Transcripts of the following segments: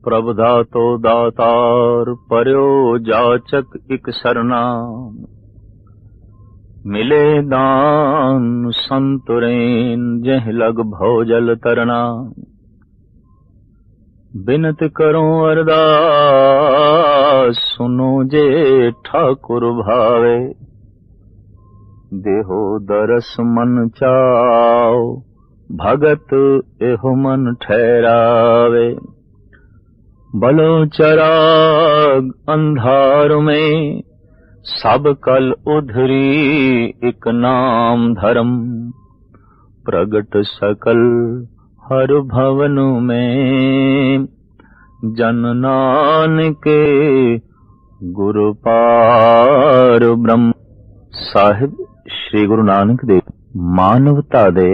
प्रभ दातो दातार पर्यो जाचक इक सरना। मिले दान संतुरेन जह लग भौजल तरना। बिनत करो अरदास सुनो जे ठाकुर भावे। देहो दरस मन चाओ भगत एहो मन ठहरावे। बलो चराग अंधार में सब कल उधरी एक नाम धर्म। प्रगट सकल हर भवन में जन नानक गुरु पार ब्रह्म। ਸਾਹਿਬ श्री गुरु नानक देव मानवता दे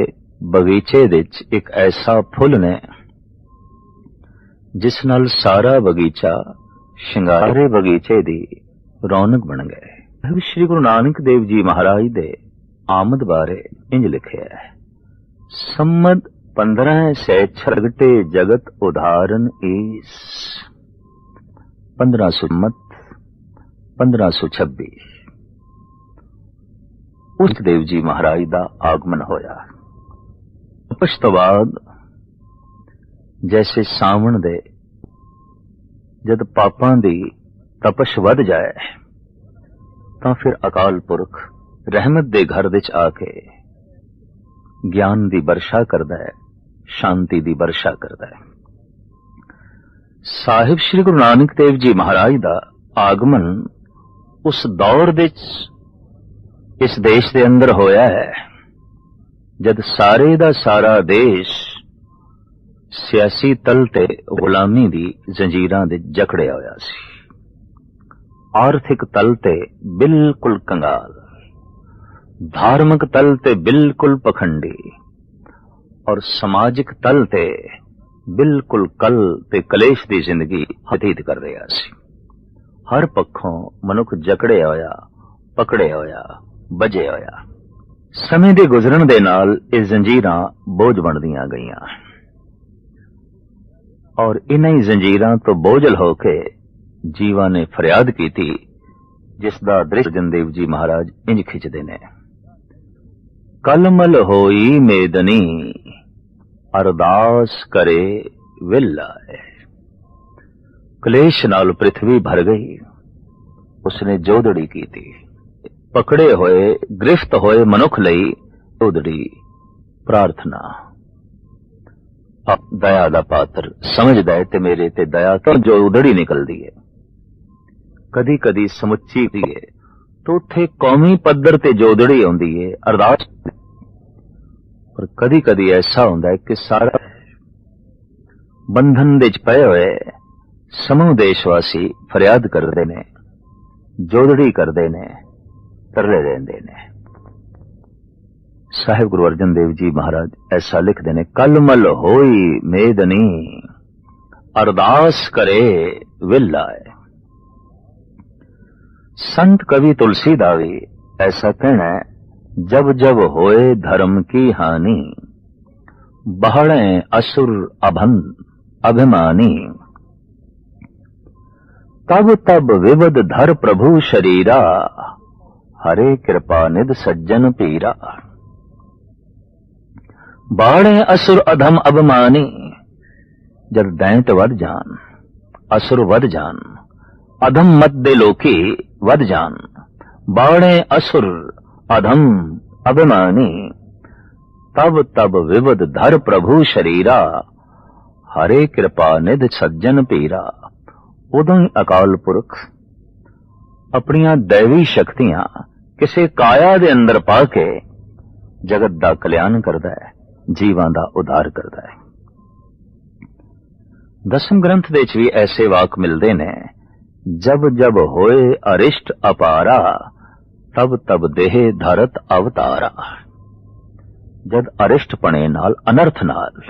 बगीचे विच एक ऐसा फुल ने जिस नाल सारा बगीचा शिंगारे बगीचे दी रौनक बन गए। श्री गुरु नानक देव जी महाराज दे आमद बारे इंज लिखिया है। सम्मत 1506 जगत उदाहरण ईस। 1526 उस देव जी महाराज का आगमन होया। तपश तो बाद जैसे सावण दे जद पापां दी तपश वध जाए तां फिर अकाल पुरख रहमत दे घर विच आके ज्ञान दी वर्षा करदा है, शांति दी वर्षा करदा है। साहिब श्री गुरु नानक देव जी महाराज का आगमन उस दौर विच इस देश दे अंदर होया है जद सारे दा सारा देश सियासी तल ते गुलामी दी जंजीरां दे जकड़िया होया सी। आर्थिक तल ते बिल्कुल कंगाल, धार्मिक तल ते बिल्कुल पखंडी और समाजिक तल ते बिल्कुल कल ते कलेश दी जिंदगी व्यतीत कर रहा सी। हर पक्षों मनुख जकड़िया होया, पकड़िया होया, बजे होया। समय दे गुजरन दे नाल इह जंजीरां बोझ बनदियां गईयां और इन्हां ही जंजीरां तो बोझल होके जीवा ने फरियाद कीती जिसदा दृश्य जन जी महाराज इंज खिंचदे ने। कलमल होई मेदनी अरदास करे विलाए। क्लेश नाल पृथ्वी भर गई, उसने जोदड़ी की थी। पकड़े होए गिरफ्त होए मनुख लई जोदड़ी प्रार्थना। दया दा पात्र समझदा है ते मेरे ते दया क्यों जोदड़ी निकलदी है। कदी कदी समुच्ची है तो उथे कौमी पद्धर ते जोदड़ी आउंदी है अरदास। पर कदी कदी ऐसा हुंदा है कि सारा बंधन दे पए होए समूह देशवासी फरियाद करदे ने, जोदड़ी करदे ने, तरले देंदे ने। साहिब गुरु अर्जन देव जी महाराज ऐसा लिखते ने। कलमल होई मेदनी अरदास करे विलाए। संत कवि तुलसीदास भी ऐसा कहना है। जब जब होए धर्म की हानि बहड़े असुर अभिमानी। तब तब विवद धर प्रभु शरीरा हरे कृपा निध सज्जन पीरा। बाड़े असुर अधम अभिमानी। जब दैंत वध जान, असुर वध जान, अधम मत दे लोकी वध जान। बाड़े असुर अधम अभिमानी। तब तब विवद धर प्रभु शरीरा हरे कृपा निध सज्जन पीरा। उदों ही अकाल पुरख अपनियां दैवी शक्तियां किसी काया दे अंदर पा के जगत दा कल्याण करदा है, जीवां दा उद्धार करदा है। दसम ग्रंथ दे च भी ऐसे वाक मिलदे ने। जब जब होए अरिष्ट अपारा तब तब देह धरत अवतारा। जब अरिष्ट पने नाल अनर्थ नाल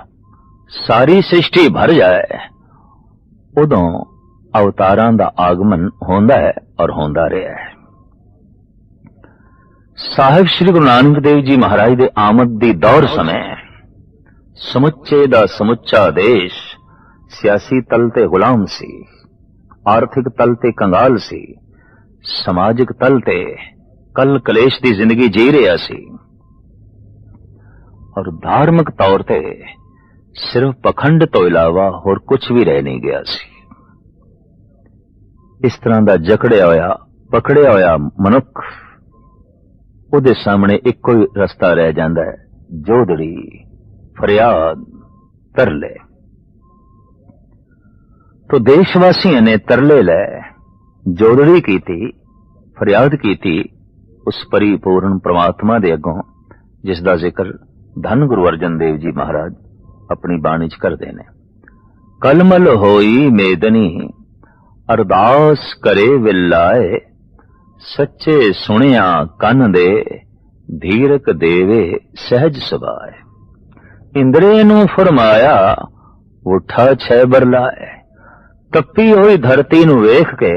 सारी सृष्टि भर जाए उदों अवतारां दा आगमन होंदा है और होंदा रहा है। साहिब श्री गुरु नानक देव जी महाराज दे आमद दी दौर समय समुच्चे दा समुच्चा देश सियासी तल ते गुलाम सी, आर्थिक तल ते कंगाल सी, समाजिक तल ते कल कलेश दी जिंदगी जी रहा सी और धार्मिक तौर ते सिर्फ पखंड तो इलावा होर कुछ भी रह नहीं गया सी। इस तरह दा जकड़िया होया पकड़िया होया मनुख उहदे सामने इक्को ही रस्ता रह जांदा है, जोदड़ी, फरियाद, तरले। तो देशवासियों ने तरले लै जोदड़ी की थी, फरियाद की थी उस परिपूर्ण परमात्मा दे अगों जिसदा जिक्र धन गुरु अर्जन देव जी महाराज अपनी बाणी च करदे ने। कलमल होई मेदनी अरदास करे विलाए, सच्चे सुनिया कन दे धीरक देवे सहज सुभाए। इंद्रे नू फरमाया उठा छह बरलाए, तपी हुई धरती नू वेख के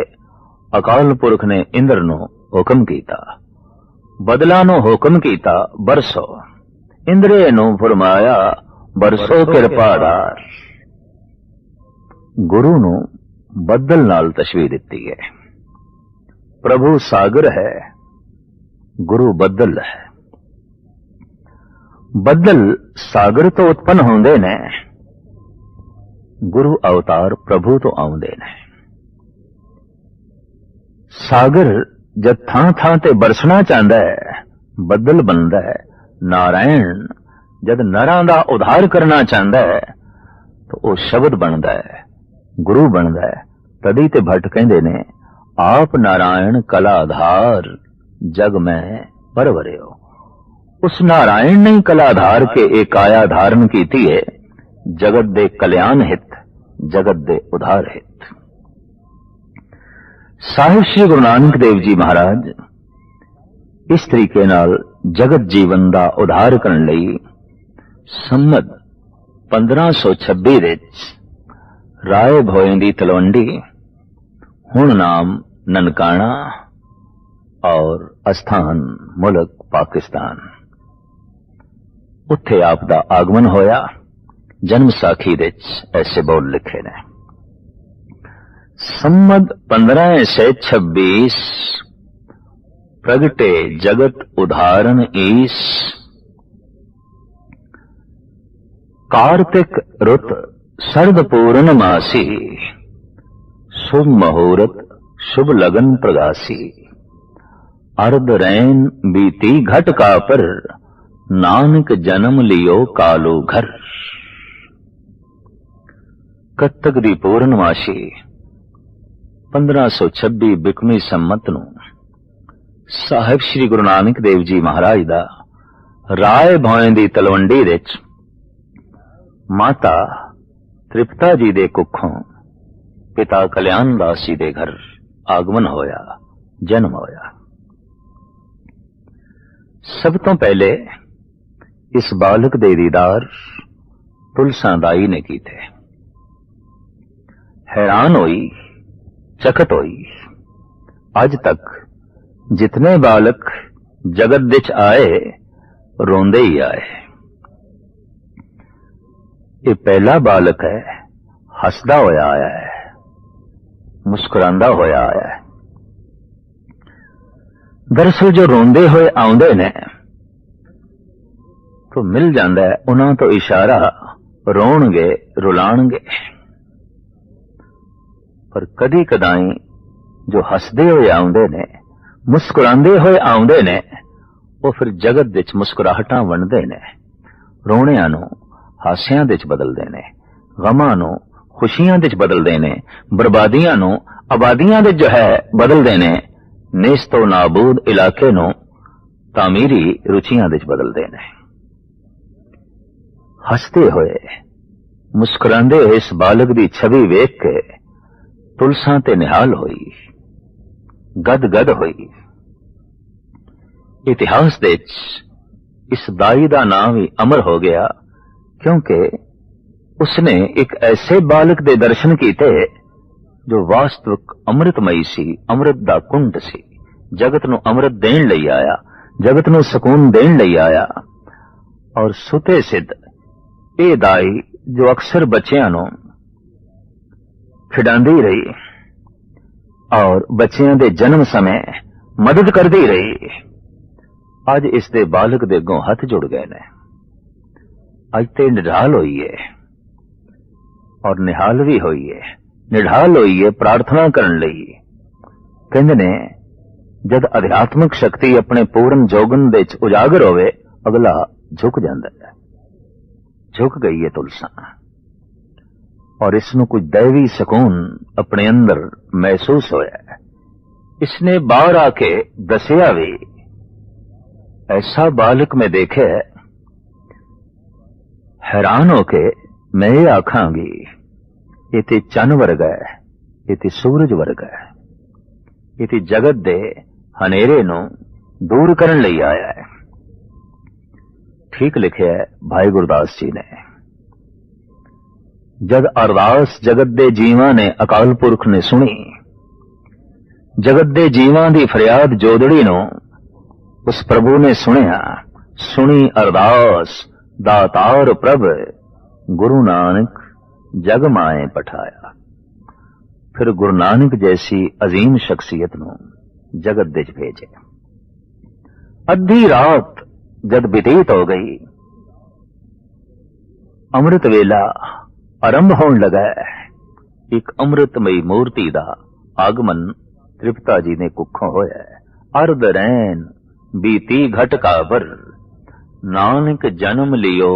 अकाल पुरख ने इंद्र नू हुक्म कीता, बदला नू हुक्म कीता बरसो। इंद्रे नू फरमाया बरसो किरपादार। गुरु नू बदल नाल तशबीह दिती है। प्रभु सागर है, गुरु बदल है। बदल सागर तो उत्पन्न होंदे ने, गुरु अवतार प्रभु तो आउंदे ने। सागर जब थां थां ते बरसना चाहता है बदल बनता है। नारायण जब नरां दा उद्धार करना चाहता है तो वह शब्द बनता है, गुरु बनता है। तदी ते भट्ट कहंदे ने आप नारायण कलाधार जग में परवरियो। उस नारायण ने कलाधार के एक काया धारण की थी है, जगत दे कल्याण हित, जगत दे उधार हित। साहिब श्री गुरु नानक देव जी महाराज इस तरीके नाल जगत जीवन दा उधार करन लई संमत 1526 विच राय भोए दी तलवंडी हुण नाम ननकाना और अस्थान मुल्क पाकिस्तान उत्थे आप दा आगमन होया। जन्म साखी विच ऐसे बोल लिखे ने, संमत 1526 प्रगटे जगत उदाहरण ईस। कार्तिक रुत सर्द पूर्ण मासी, शुभ मुहूर्त शुभ लगन प्रगासी। अर्ध रैन बीती घट का पर, नानक जन्म लियो कालू घर। कत्तक दी पूर्णमासी 1526 बिकमी संमत नूं साहिब श्री गुरु नानक देव जी महाराज दा राय भोए दी तलवंडी विच माता तृप्ता जी दे कुखों पिता कल्याण दास जी दे घर आगमन होया, जन्म होया। सब तो पहले इस बालक दे दीदार तुलसा दाई ने की थे। हैरान होई, चकत होई। आज तक जितने बालक जगत विच आए रोंदे ही आए। ये पहला बालक है, हसदा होया आया है, मुस्कुरांदा होया आया है। दरअसल जो रोंदे हुए आउंदे ने तो मिल जांदा है उन्हां तो इशारा रोणगे रुलाणगे, पर कदी कदाई जो हसदे हुए आउंदे ने, मुस्कुरांदे हुए आउंदे ने, वो फिर जगत विच मुस्कुराहटां वंडदे ने, रोणियां नूं हासियां विच बदलदे ने, गमां नूं खुशियां विच बदलदे ने, बर्बादियां नूं आबादियां विच जो है बदलदे ने, नेस्तो नाबूद इलाके नूं तामीरी रुचियां विच बदलदे ने। हसते हुए मुस्कुरांदे हुए इस बालक दी छवि वेख के तुलसा ते निहाल होई, गद-गद होई। इतिहास विच इस दाई दा नाम ही अमर हो गया क्योंकि उसने एक ऐसे बालक दे दर्शन कीते जो वास्तविक अमृतमयी सी, अमृत दा कुंड सी, जगत नूं अमृत देण लई आया, जगत नूं सकून देण लई आया। और सुते सिद्ध ये दाई जो अक्सर बच्चियां नूं खिडांदी रही और बच्चियां दे जन्म समय मदद करदी रही। अज इसदे बालक दे अगों हथ जुड़ गए ने। अज ते निढाल होई है और निहाल भी होई है। निढाल होई है प्रार्थना करन लई। कहंदे ने जद अध्यात्मिक शक्ति अपने पूर्ण जोगन दे च उजागर होवे अगला झुक जांदा है। झुक गई है तुलसा और इसनों कुछ दैवी सकून अपने अंदर महसूस होया। इसने बाहर आके दसिया भी, ऐसा बालक में देखे हैरान होके मैं ये आखांगी ये ते चन वर्गा है, ये ते सूरज वर्गा है, ये ते जगत दे हनेरे नूं दूर करन लई आया है। ठीक लिखिया है भाई गुरदास जी ने। जद अरदास जगत दे जीवां ने अकाल पुरख ने सुनी, जगत दे जीवां दी फरियाद जोदड़ी नूं उस प्रभु ने सुनिया। सुनी अरदास दातार प्रभ गुरु नानक जग माए पठाया। फिर गुरु नानक जैसी अजीम शख्सियत नूं जगत दे च भेजे। अद्धी रात जद बीतीत हो गई, अमृत वेला आरंभ होने लगा। एक अमृतमयी मूर्ति दा आगमन तृप्ता जी ने कुखों होया। अर्ध रैन बीती घट काबर नानक जन्म लियो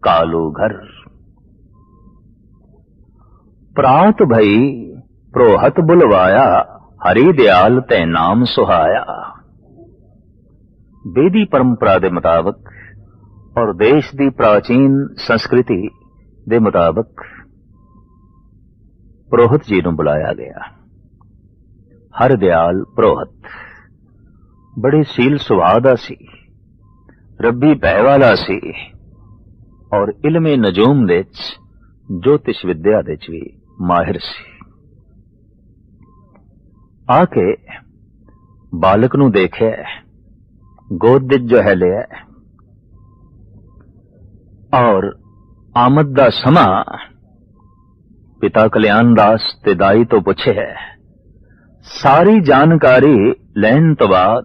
कालू घर। प्रात भई प्रोहत बुलवाया हरि दयाल तै नाम सुहाया। वेदी परंपरा दे मुताबिक और देश दी प्राचीन संस्कृति दे मुताबिक प्रोहत जी नूं बुलाया गया। हर दयाल प्रोहत बड़े सील सुभाव दा सी, रब्बी भय वाला सी और इल्मे नजूम दे ज्योतिष विद्या दे भी माहिर सी। आके बालक नूं देखे, गोद जो है लिया और आमद दा समा पिता कल्याण दास ते दाई तो पूछे है। सारी जानकारी लैन तो बाद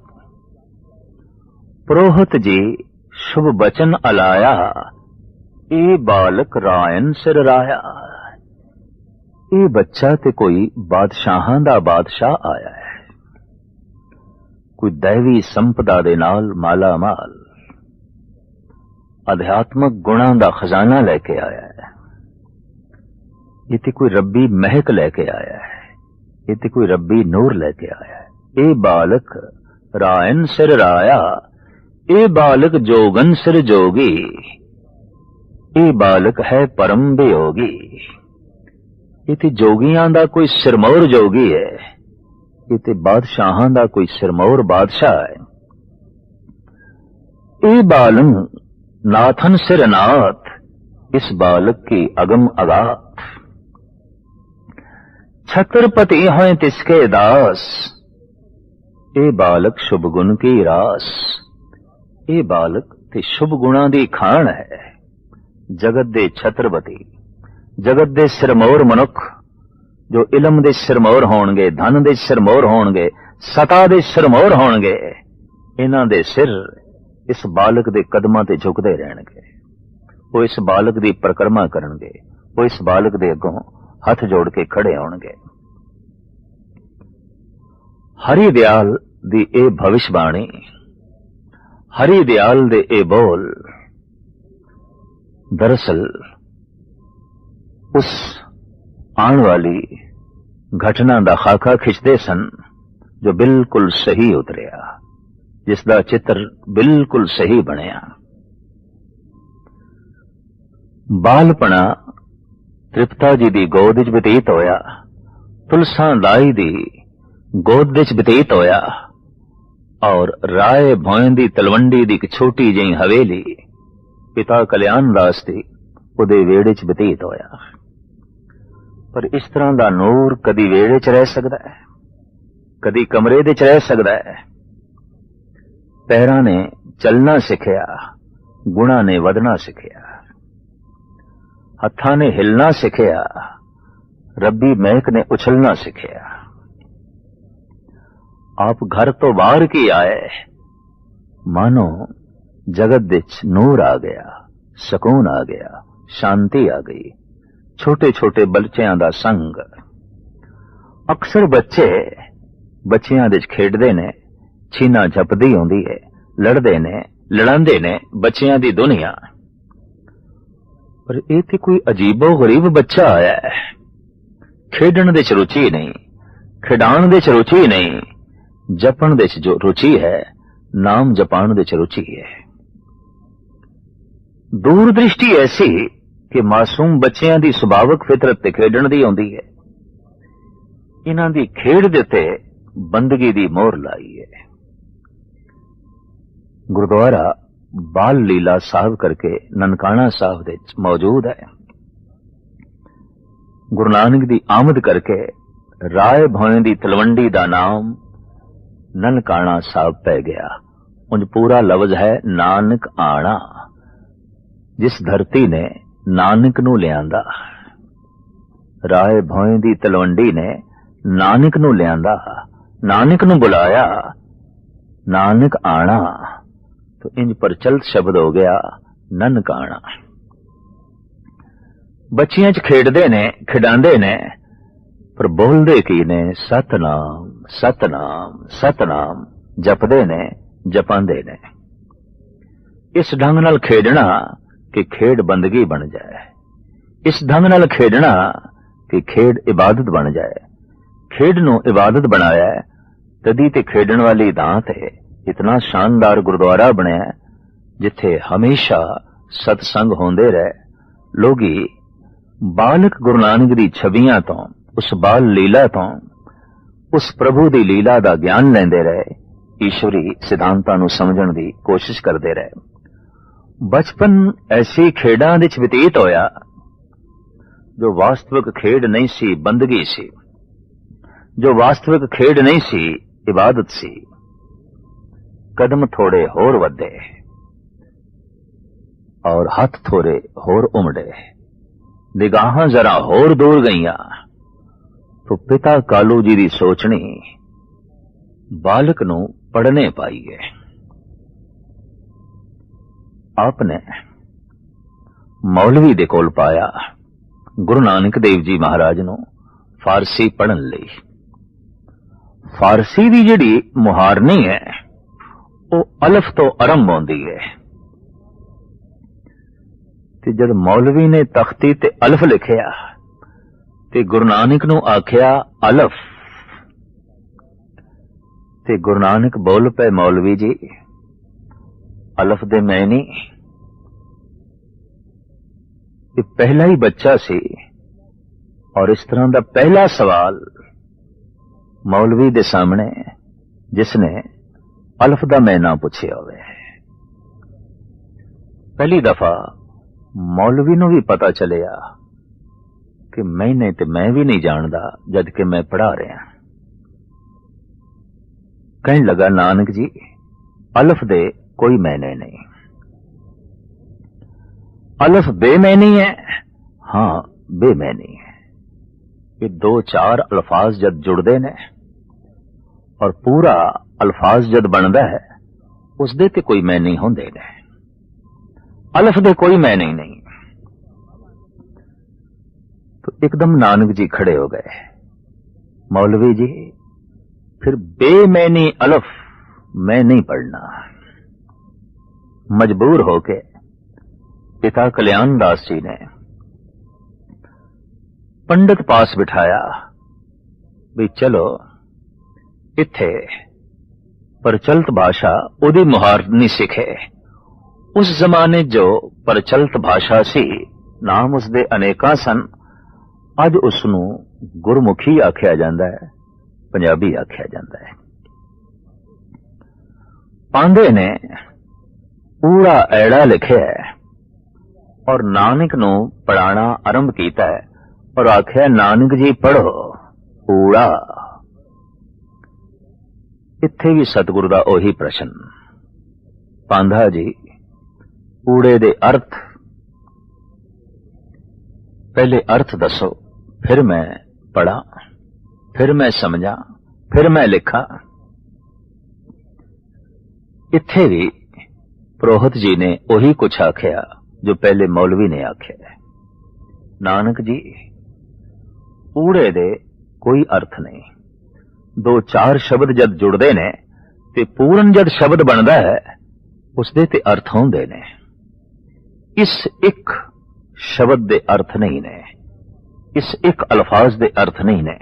प्रोहत जी शुभ बचन अलाया, ए बालक रायन सिर राया। ए बच्चा ते कोई बादशाहां दा बादशाह आया है, कोई दैवी संपदा दे नाल माला माल अध्यात्मक गुणां दा खजाना लेके आया है। ये ते कोई रब्बी महक लेके आया है, ये ते कोई रब्बी नूर लेके आया है। ए बालक रायन सिर राया, ए बालक जोगन सिर जोगी, ए बालक है परम वियोगी। ये ते जोगियां दा कोई सिरमौर जोगी है, ये ते बादशाहां दा कोई सिरमौर बादशाह है। ए बालन नाथन सिर नाथ, इस बालक की अगम अगात। छत्रपति हैं तिसके दास, ए बालक शुभ गुण की रास। ए बालक ते शुभ गुणा दी खान है। जगत दे छत्रपति, जगत दे सिरमौर मनुख जो इलम दे सिरमौर होणगे, धन दे सिरमौर होणगे, सता दे सिरमौर होणगे, इन्हां दे सिर इस बालक दे कदमां ते झुकदे रहणगे। वो इस बालक दी परिक्रमा करनगे, वो इस बालक दे अगों हथ जोड़ के खड़े होणगे। हरि दयाल दी ए भविष्यवाणी, हरि दयाल दे ए बोल दरअसल उस आने वाली घटना दा खाका खिंचदे सन जो बिल्कुल सही उतरिया, जिसदा चित्र बिल्कुल सही बनिया। बालपना तृप्ता जी दी गोद च बतीत होया, तुलसा दाई दी गोद च बतीत होया और राय भोएं दी तलवंडी दी एक छोटी जी हवेली पिता कल्याण दास दी उदे वेड़े च बतीत होया। पर इस तरह दा नूर कदी वेड़े च रह सकदा है, कदी कमरे दे च रह सकदा है। पैरां ने चलना सिखिया, गुणा ने वधना सिखिया, हत्थां ने हिलना सिखिया, रब्बी महक ने उछलना सीखिया। आप घर तो बाहर की आए, मानो जगत विच नूर आ गया, सकून आ गया, शांति आ गई। छोटे छोटे बच्चों का संग। अक्सर बच्चे बच्चियां दे खेडदे ने, छीना झपदी आउंदी है, लड़दे ने, लड़ांदे ने बच्चियां दी दुनिया। पर ये तो कोई अजीबो गरीब बच्चा आया है। खेडण दे च रुचि नहीं, खिडाण दे च रुचि नहीं, जपण दे च जो रुचि है, नाम जपाण दे च रुचि है। दूरदृष्टि ऐसी कि मासूम बच्चियां दी सुभावक फितरत ते खेडण दी आउंदी है। इन्हां दी खेड दे ते बंदगी दी मोहर लाई है। गुरुद्वारा बाल लीला साहब करके ननकाना साहब दे मौजूद है। गुरु नानक दी आमद करके राय भोए दी तलवंडी दा नाम ननकाना साहब पै गया। उन पूरा लफ्ज है नानक आना, जिस धरती ने नानक नू लियांदा। राय भोए दी तलवंडी ने नानक नू लियांदा, नानक नू बुलाया, नानक आना, तो इंज प्रचलित शब्द हो गया ननकाना। बच्चियां च खेडदे ने, खिडांदे ने, पर बोलदे की ने सतनाम सतनाम सतनाम, जपदे ने, जपांदे ने। इस ढंग नाल खेडना कि खेड बंदगी बन जाए, इस ढंग नाल खेडना कि खेड इबादत बन जाए। खेड नू इबादत बनाया तदी ते खेडण वाली दां ते इतना शानदार गुरुद्वारा बनया जिथे हमेशा सतसंग होंदे रहे। लोगी बालक गुरु नानक दी छवियां तो, उस बाल लीला तो, उस प्रभु दी लीला दा ज्ञान लेंदे रहे, ईश्वरी सिद्धांतां नू समझण दी कोशिश करदे रहे। बचपन ऐसी खेडां दे विच बतीत होया जो वास्तविक खेड नहीं सी, बंदगी सी। जो वास्तविक खेड नहीं सी, इबादत सी। कदम थोड़े होर वधे और हाथ थोड़े होर उमड़े, निगाहां जरा होर दूर गईयां, तो पिता कालू जी दी सोचनी बालक नू पढ़ने पाई है। आपने मौलवी दे कोल पाया गुरु नानक देव जी महाराज नू फारसी पढ़न लई। फारसी दी जिहड़ी मुहारनी है वो अलफ तो आरंभ होंदी है। ते जद मौलवी ने तख्ती ते अलफ लिखिया ते गुरु नानक नू आखिया अलफ, ते गुरु नानक बोल पे मौलवी जी अलफ दे मैनी। ये पहला ही बच्चा सी और इस तरह का पहला सवाल मौलवी दे सामने जिसने अलफ दा मैना पूछे होवे। पहली दफा मौलवी नू भी पता चलिया कि मैंने ते मैं भी नहीं जानदा जद कि मैं पढ़ा रहा। कहने लगा नानक जी अलफ दे कोई मैने नहीं, अलफ बेमैनी है। हां बेमैनी है। ये दो चार अल्फाज जद जुड़ते ने और पूरा अल्फाज जद बनता है उस दे ते कोई मैनी होंदे ने, अलफ दे कोई मैनी नहीं। तो एकदम नानक जी खड़े हो गए। मौलवी जी फिर बेमैनी अलफ मैं नहीं पढ़ना। मजबूर होके पिता कल्याण दास जी ने पंडित पास बिठाया भी चलो इत्थे प्रचलित भाषा उदी मुहारनी सिखे। उस जमाने जो प्रचलित भाषा सी नाम उसदे अनेका सन। अज उसनू गुरमुखी आख्या जाता है, पंजाबी आख्या जाता है। पांडे ने ऊड़ा ऐड़ा लिखे है और नानक नू पढ़ाना आरंभ किया है और आख्या नानक जी पढ़ो ऊड़ा। इत्थे भी सतगुरु दा ओही प्रश्न, पांधा जी ऊड़े दे अर्थ, पहले अर्थ दसो फिर मैं पढ़ा, फिर मैं समझा, फिर मैं लिखा। इत्थे भी पुरोहित जी ने ਉਹੀ कुछ आख्या जो पहले मौलवी ने आख्या। नानक जी, ऊड़े दे कोई अर्थ नहीं। दो चार शब्द जद जुड़दे ने ते पूर्ण जद शब्द बनदा है उसदे ते अर्थ होंदे ने। इस एक शब्द दे अर्थ नहीं ने, इस एक अल्फाज दे अर्थ नहीं ने।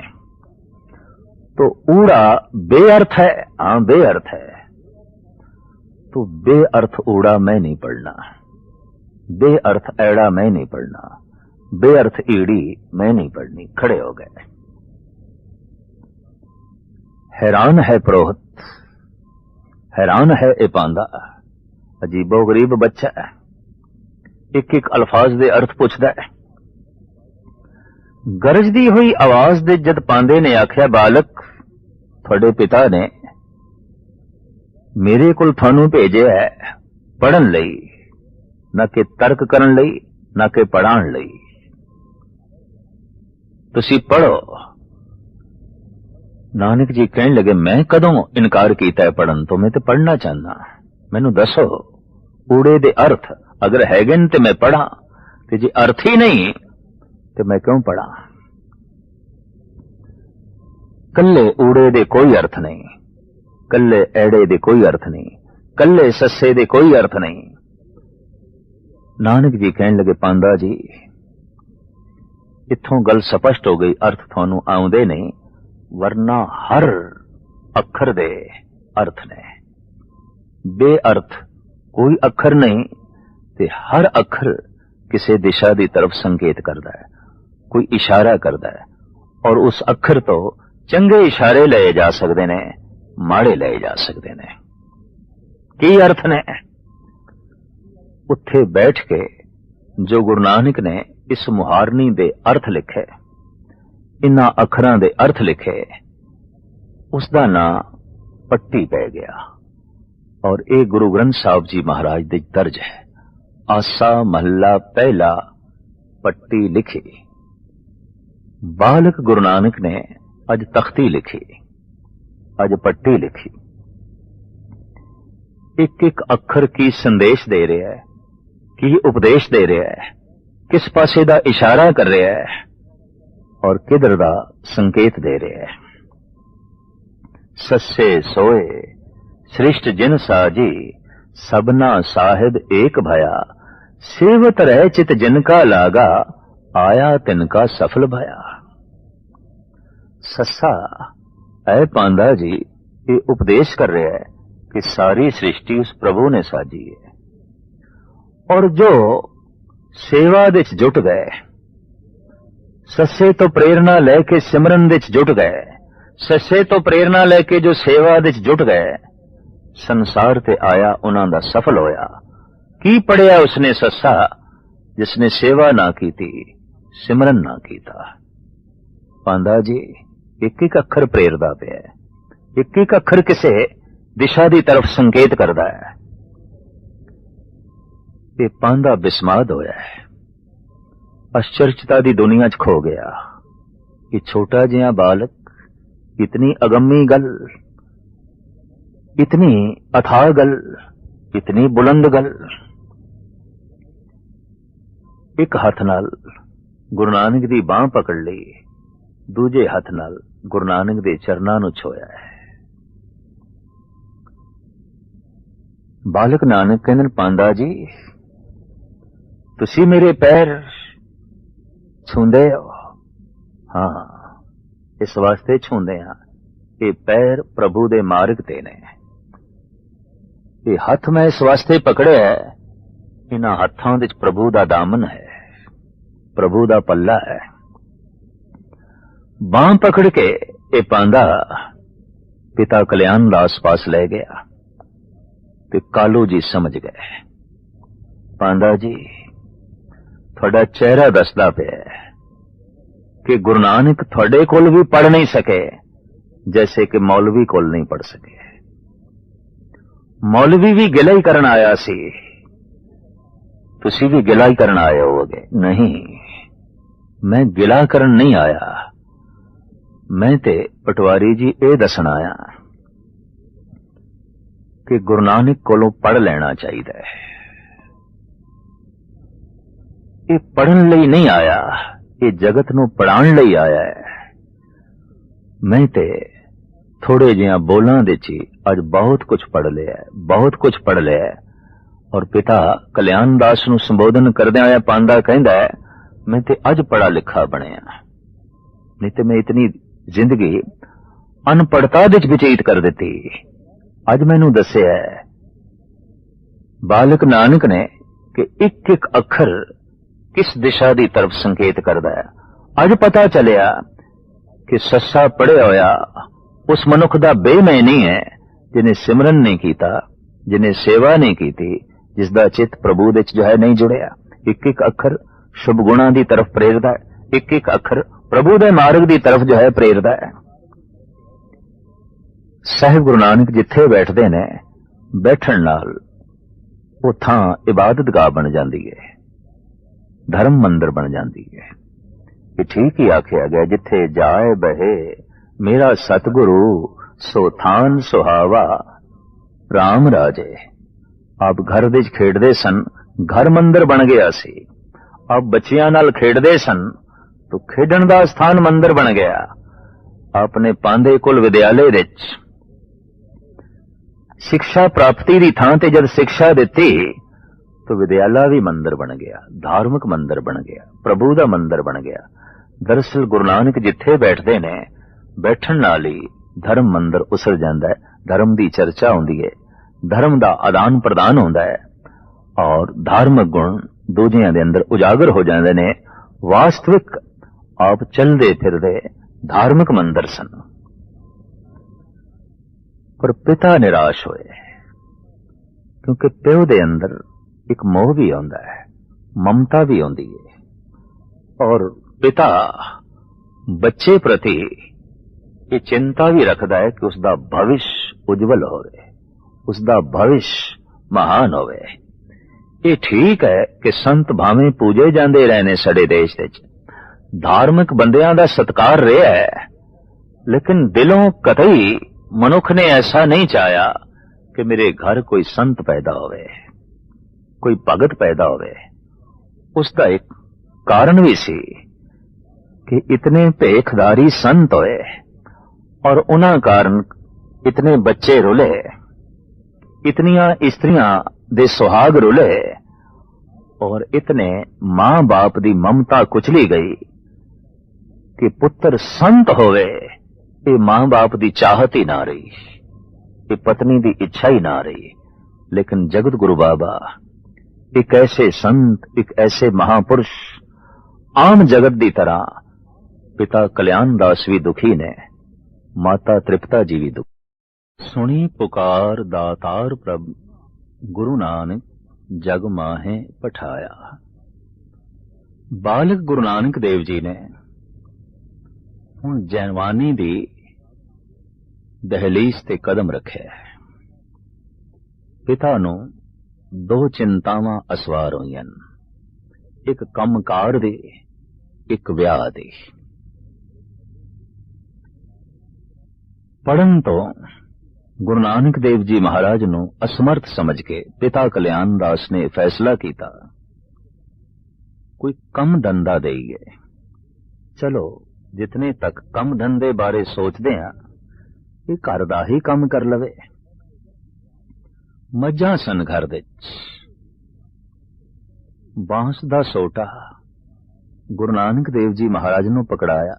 तो ऊड़ा बेअर्थ है, हाँ बेअर्थ है। तो बेअर्थ ऊड़ा मैं नहीं पढ़ना, बेअर्थ ऐड़ा मैं नहीं पढ़ना, बेअर्थ ईड़ी मैं नहीं पढ़नी। खड़े हो गए। हैरान है पुरोहित, हैरान है ए पांदा। अजीबो गरीब बच्चा है, एक एक अल्फाज दे अर्थ पुछदा है। गरजदी हुई आवाज दे जद पांदे ने आख्या, बालक थोड़े पिता ने मेरे कोल थानू भेजे है पढ़न लई, ना कि तर्क करन लई, ना कि पढ़ाण लई। तुसी पढ़ो। नानक जी कहने लगे, मैं कदों इनकार कीता है पढ़न तो? मैं तो पढ़ना चाहना। मैनू दसो ऊड़े दे अर्थ अगर हैगे न ते मैं पढ़ा, ते जे अर्थ ही नहीं ते मैं क्यों पढ़ा? कल्ले ऊड़े दे कोई अर्थ नहीं, कल्ले ऐड़े दे कोई अर्थ नहीं, कल्ले सस्से दे कोई अर्थ नहीं। नानक जी कहने लगे, पांदा जी इत्थों गल स्पष्ट हो गई, अर्थ थानू आउंदे नहीं, वरना हर अखर दे अर्थ ने। बेअर्थ कोई अखर नहीं ते हर अखर किसी दिशा की तरफ संकेत करता है, कोई इशारा करता है। और उस अखर तो चंगे इशारे लए जा सकते ने, माड़े लए जा सकते ने। की अर्थ ने? उत्थे बैठ के जो गुरु नानक ने इस मुहारनी दे अर्थ लिखे, इन्हां अखरां दे अर्थ लिखे, उसका नां पट्टी पै गया। और ये गुरु ग्रंथ साहब जी महाराज दे दर्ज है। आसा महला पहला पट्टी लिखी। बालक गुरु नानक ने अज तख्ती लिखी, अज पट्टी लिखी। एक एक अखर की संदेश दे रहा है, की उपदेश दे रहा है, किस पासे दा इशारा कर रहा है और किधर दा संकेत दे रहा है। सस्से सोए श्रेष्ठ जिन साजी, सबना साहिब एक भया, सेवत रह चित जिनका लागा, आया तिनका सफल भया। सस्सा ऐ पांदा जी ये उपदेश कर रहा है कि सारी सृष्टि उस प्रभु ने साजी है, और जो सेवा दे जुट गए, सस्से तो प्रेरणा लेके सिमरन दे जुट गए, सस्से तो प्रेरणा लेके जो सेवा दे जुट गए, संसार ते आया उन्हां दा सफल होया। की पढ़िया उसने सस्सा जिसने सेवा ना की थी, सिमरन ना कीता। पांदा जी एक एक अखर प्रेरदा पिया है, एक एक अखर किसे दिशा दी तरफ संकेत करदा है। ये पांदा बिस्माद होया है, आश्चर्यता दी दुनिया च खो गया। ये छोटा जिहा बालक, इतनी अगम्मी गल, इतनी अथाह गल, इतनी बुलंद गल। एक हाथ नाल गुरु नानक दी बांह पकड़ ली, दूजे हाथ नाल गुरु नानक दे चरनां नूं छोया है। बालक नानक कहंदे, पांदा जी तुसी मेरे पैर छूंदे हो? हाँ, इस वास्ते छूंदे हां, ये पैर प्रभु दे मार्ग ते ने। ये हथ मैं इस वास्ते पकड़े है, इन्हां हत्थां विच प्रभु दा दामन है, प्रभु दा पल्ला है। बांह पकड़ के ये पांदा पिता कल्याण दास पास ले गया ते कालू जी समझ गए। पांदा जी थोड़ा चेहरा दसदा पिया कि गुरु नानक थोड़े कोल भी पढ़ नहीं सके, जैसे कि मौलवी कोल नहीं पढ़ सके। मौलवी भी गिला ही करन आया सी, तुसी भी गिला ही करन आए होगे। नहीं, मैं गिला करन नहीं आया, मैं ते पटवारी जी ये दसन आया कि गुरु नानक कोलों पढ़ लेना चाहिए। ये पढ़न लई नहीं आया, ये जगत नूं पढ़ाउण लई आया है। मैं ते थोड़े जिहा बोलां दे ची अज बहुत कुछ पढ़ लिया है, बहुत कुछ पढ़ लिया है। और पिता कल्याण दास नूं संबोधन करदिआं होया पांदा कहंदा है, मैं ते अज पढ़ा लिखा बणिया, नहीं ते मैं इतनी जिंदगी अनपढ़ता विच बतीत कर दिती। अज मैनू दस्सिआ बालक नानक ने कि एक एक अखर किस दिशा की तरफ संकेत करता है। अज पता चलिया कि सस्सा पढ़िया होया उस मनुख दा बेमय नहीं है जिन्हें सिमरन नहीं कीता, जिन्हें सेवा नहीं की, जिसदा चित प्रभु दे जो है नहीं जुड़िया। एक एक अखर शुभ गुणा की तरफ प्रेरदा है, एक एक अखर प्रभु दे मार्ग की तरफ जो है प्रेरदा है। साहिब गुरु नानक जिथे बैठते ने, बैठण नाल वो थां इबादतगाह बन जाती है, धर्म मंदिर बन जाती है। ये ठीक ही आखिया गया, जिथे जाए बहे मेरा सतगुरु सो थान सुहावा राम राजे। आप घर विच खेडदे सन, घर मंदिर बन गया सी। आप बच्चियां नाल खेडदे सन तो खेडण दा स्थान मंदिर बन गया। आपने पांदे कुल विद्यालय विच शिक्षा प्राप्ति की थां ते जब शिक्षा दिती तो विद्यालय भी मंदिर बन गया, धार्मिक मंदिर बन गया, प्रभु दा मंदिर बन गया। दरअसल गुरु नानक जिथे बैठते ने, बैठण नाल ही धर्म मंदिर उसर जाता है, धर्म की चर्चा होंदी है, धर्म का आदान प्रदान होता है और धार्मिक गुण दूजियां दे अंदर उजागर हो जाते ने। वास्तविक आप चलते फिरते धार्मिक मंदिर सन। पर पिता निराश होए, क्योंकि प्यो दे अंदर एक मोह भी आंदा है, ममता भी आंदी है। और पिता बच्चे प्रति ये चिंता भी रखता है कि उसका भविष्य उज्जवल होवे, उसका भविष्य महान होवे। ये ठीक है कि संत भावें पूजे जाते रहने साडे देश विच, धार्मिक बंदियां दा सत्कार रहा है, लेकिन दिलों कतई मनुख ने ऐसा नहीं चाहा कि मेरे घर कोई संत पैदा होवे, कोई भगत पैदा होवे। उसका एक कारण भी सी कि इतने भेखधारी संत होए और उन्हां कारण इतने बच्चे रुले, इतनियां स्त्रियां दे सुहाग रुले और इतने मां बाप दी ममता कुचली गई कि पुत्र संत होवे, ये मां बाप दी चाहत ही ना रही, ये पत्नी दी इच्छा ही ना रही। लेकिन जगत गुरु बाबा एक ऐसे संत, एक ऐसे महापुरुष आम जगत दी तरह पिता कल्याण दास भी दुखी ने, माता तृप्ता जी भी दुखी। सुनी पुकार दातार प्रभ गुरु नानक जग माहे पठाया। बालक गुरु नानक देव जी ने हुण जवानी दी दहलीज ते कदम रखे। पिता नूं दो चिंतावां असवार होईयां, एक कमकार दी, एक विआह दी। पढ़न तो गुरु नानक देव जी महाराज नूं असमर्थ समझ के पिता कल्याण दास ने फैसला किया, कोई कम धंधा देईए। चलो जितने तक कम धंधे बारे सोचते हैं, ये घर दा ही काम कर लवे। मज्जां सन घर दे, बांस दा सोटा गुरु नानक देव जी महाराज नूं पकड़ाया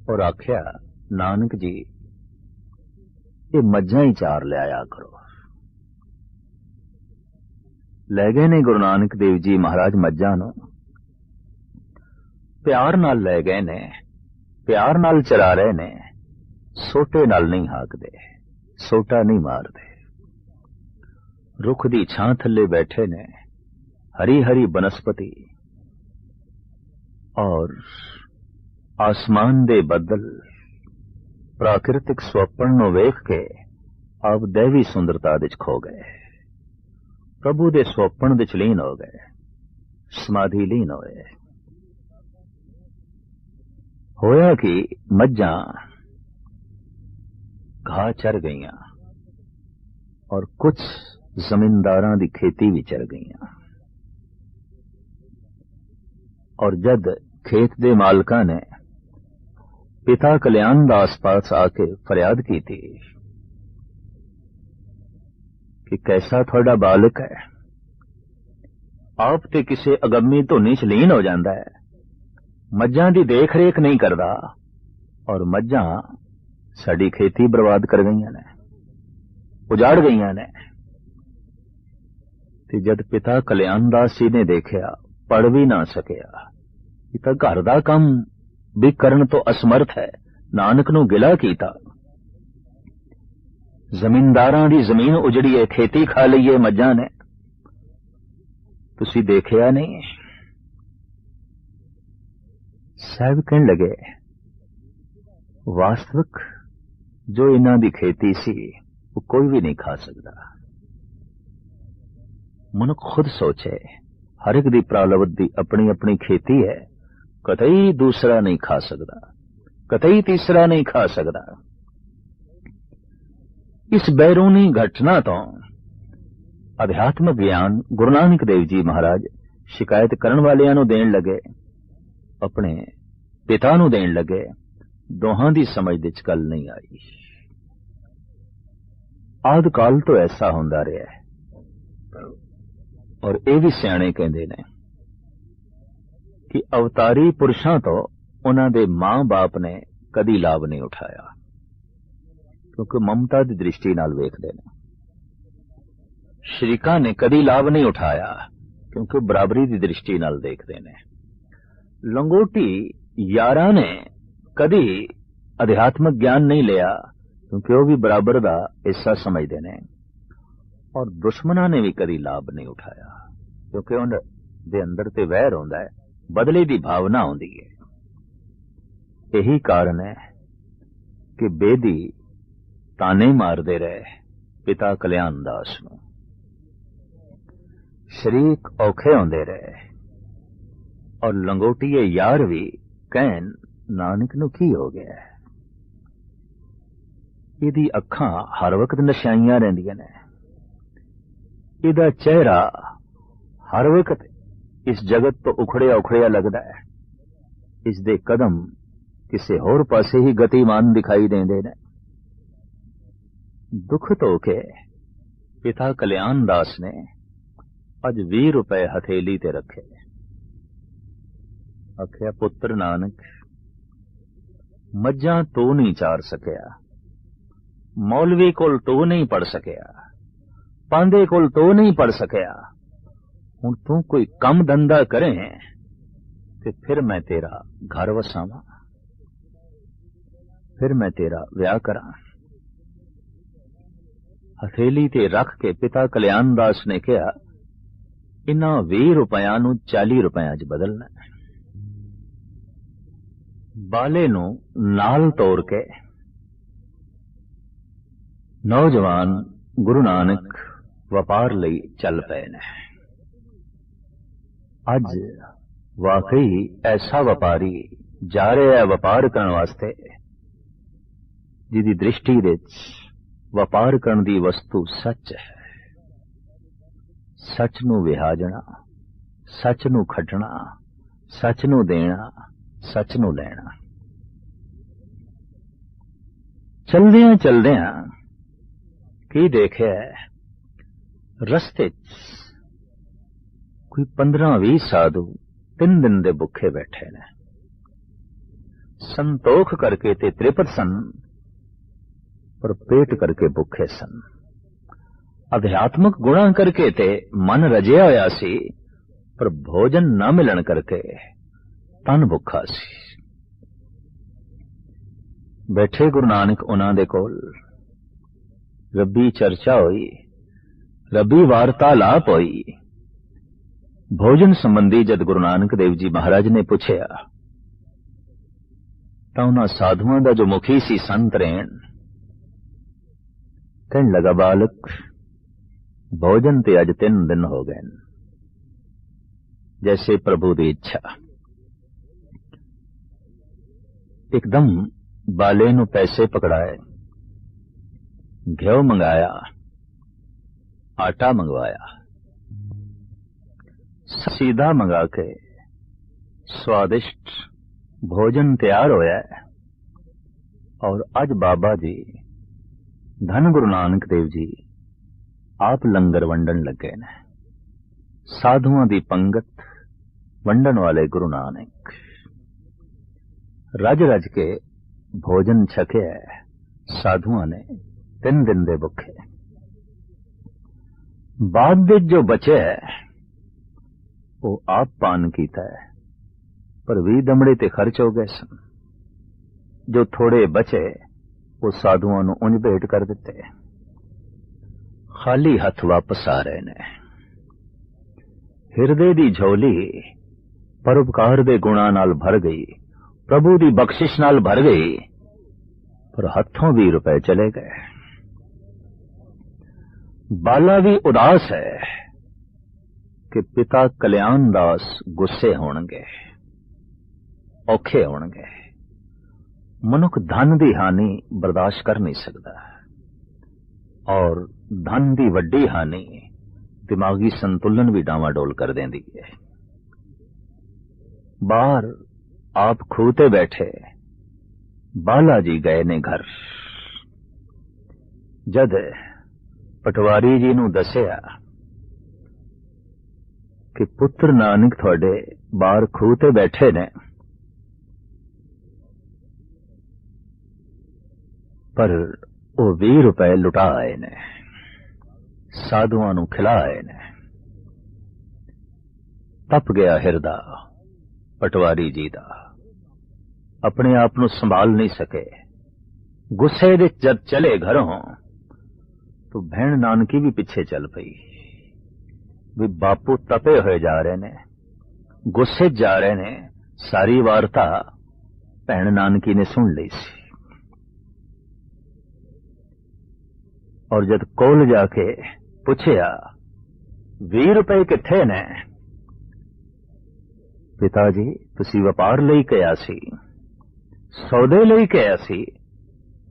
और आख्या, नानक जी ये मज्जां ही चार लिया करो। ले गए ने गुरु नानक देव जी महाराज मज्जां नूं, प्यार नाल ले गए ने, प्यार नाल चरा रहे ने, सोटे नाल नहीं हाकदे, सोटा नहीं मारदे। रुख दी छां थल्ले बैठे ने, हरी हरी बनस्पति और आसमान दे बदल, प्राकृतिक स्वप्न नूं वेख के आप दैवी सुंदरता विच खो गए, प्रभु दे स्वप्न विच लीन हो गए, समाधि लीन होए। होया कि मज्जां घाह चर गईयां और कुछ जमींदारां दी खेती भी चर गईयां। और जद खेत दे मालकां ने पिता कल्याण दा आस-पास आके फरियाद की थी कि कैसा थोड़ा बालक है, आप ते किसी अगम्मी धुनी च लीन हो जाता है, मज्जां दी देख रेख नहीं करता और मज्जां साडी खेती बर्बाद कर गईयां ने, उजाड़ गईयां ने। ते जद पिता कल्याण दास जी ने देखिया, पढ़ भी ना सकिया, पिता घर दा काम भी करन तो असमर्थ है, नानक नूं गिला कीता। जमींदारां दी जमीन उजड़ी है, खेती खा लई है मज्जां ने, तुसी देखिया नहीं। साहब कहन लगे, वास्तविक जो इन्हां दी खेती सी वो कोई भी नहीं खा सकता। मनुख खुद सोचे, हर एक दी प्रालवत दी अपनी अपनी खेती है, कतई दूसरा नहीं खा सकता, कतई तीसरा नहीं खा सकता। इस बैरूनी घटना तो अध्यात्म ज्ञान गुरु नानक देव जी महाराज शिकायत करन वालियां नूं देण लगे, अपने पिता नूं देण लगे। दोहां दी समझ दे च गल नहीं आई। आद काल तो ऐसा हुंदा रहा है, और ये भी सियाणे कहंदे ने कि अवतारी पुरुषां तो उन्हां दे मां बाप ने कदी लाभ नहीं उठाया, क्योंकि ममता की दृष्टि नाल वेखदे ने। शरीकां ने कदी लाभ नहीं उठाया, क्योंकि बराबरी की दृष्टि नाल देखदे ने। लंगोटी यारां ने कदी अध्यात्मक ज्ञान नहीं लिया, क्योंकि वह भी बराबर का हिस्सा समझते हैं। और दुश्मनां ने भी कदी लाभ नहीं उठाया, क्योंकि उनके अंदर ते वैर होंदा है, बदले की भावना होंदी है। यही कारण है कि बेदी ताने मारदे रहे पिता कल्याण दास नूं, शरीक औखे होंदे रहे, और लंगोटिए यार भी कहन नानक नूं की हो गया है। इहदी अखां हर वक्त नशाइयां रहिंदियां ने, इहदा चेहरा हर वक्त इस जगत तो उखड़िया उखड़िया लगदा है, इसदे कदम किसी होर पासे ही गतिमान दिखाई देंदे ने। दुख तो के पिता कल्याण दास ने अज 20 रुपए हथेली ते रखे। आखिया, पुत्र नानक, मज्जां तू नहीं चार सकिया, मौलवी कोल तू नहीं पढ़ सकिया, पांदे कोल तू नहीं पढ़ सकिया, हुण तू कोई कम धंधा करें ते फिर मैं तेरा घर वसावां, फिर मैं तेरा विआह करां। हथेली ते रख के पिता कल्याण दास ने कहा, इन्हां 20 रुपयां नूं 40 रुपयां च बदलना है। बाले नूं नाल तोड़ के नौजवान गुरु नानक व्यापार लई चल पे ने। अज वाकई ऐसा व्यापारी जा रहा है व्यापार करने वास्ते, जिहदी दृष्टि विच व्यापार करने दी वस्तु सच है। सच नूं विहाजना, सच नूं खटना, सच नूं देना, सच नूं लेना। चलदियां चलदियां की देखिया, रस्ते कोई 15-20 साधु 3 दिन दे भुखे बैठे ने। संतोख करके ते त्रिपत सन, पर पेट करके भुखे सन। अध्यात्मक गुणा करके ते मन रजिया होया सी, पर भोजन न मिलन करके तन भुखा सी। बैठे गुरु नानक उन्हां दे कोल, रब्बी चर्चा हुई, रब्बी वार्तालाप हुई। भोजन संबंधी जद गुरु नानक देव जी महाराज ने पूछया, तां उन्हां साधुआं दा जो मुखी सी संत रेण कहन लगा, बालक, भोजन ते अज 3 दिन हो गए, जैसे प्रभु की इच्छा। एकदम बाले नूं पैसे पकड़ाए, घ्यो मंगाया, आटा मंगवाया, सीधा मंगा के स्वादिष्ट भोजन तैयार होया है। और अज बाबा जी धन गुरु नानक देव जी आप लंगर वंडन लगे ने। साधुआं दी पंगत वंडन वाले गुरु नानक रज रज के भोजन छकिया है। साधुआं ने 3 दिन दे भुखे। बाद विच जो बचे है वो आप पान कीता है, पर 20 दमड़े ते खर्च हो गए सन। जो थोड़े बचे वो साधुआं नूं उंज भेंट कर दिते। खाली हथ वापस आ रहे ने। हिरदे दी झोली परोपकार दे गुणां नाल भर गई, प्रभु दी बख्शिश नाल भर गई, पर हथों 20 रुपए चले गए। बाला भी उदास है कि पिता कल्याण दास गुस्से होणगे, औखे होणगे। मनुख धन दी हानि बर्दाश्त कर नहीं सकता, और धन दी वड्डी हानि दिमागी संतुलन भी डावाडोल कर देंदी है। बाहर आप खूते बैठे, बाला जी गए ने घर। जद पटवारी जी नूं दसिया कि पुत्र नानक थोड़े बाहर खूते बैठे ने, पर वो 20 रुपए लुटा आए ने, साधुआं नूं खिला आए ने। तप गया हिरदा पटवारी जी दा, अपने आप नूं संभाल नहीं सके। गुस्से दे जद चले घरों तो भैण नानकी भी पीछे चल पई भी बापू तपे हुए जा रहे ने, गुस्से जा रहे ने। सारी वार्ता भैण नानकी ने सुन ली सी। और जद कोल जाके पुछया 20 रुपए किथे ने, पिताजी तुसी व्यापार लई कहा सी, सौदे लई कहा सी।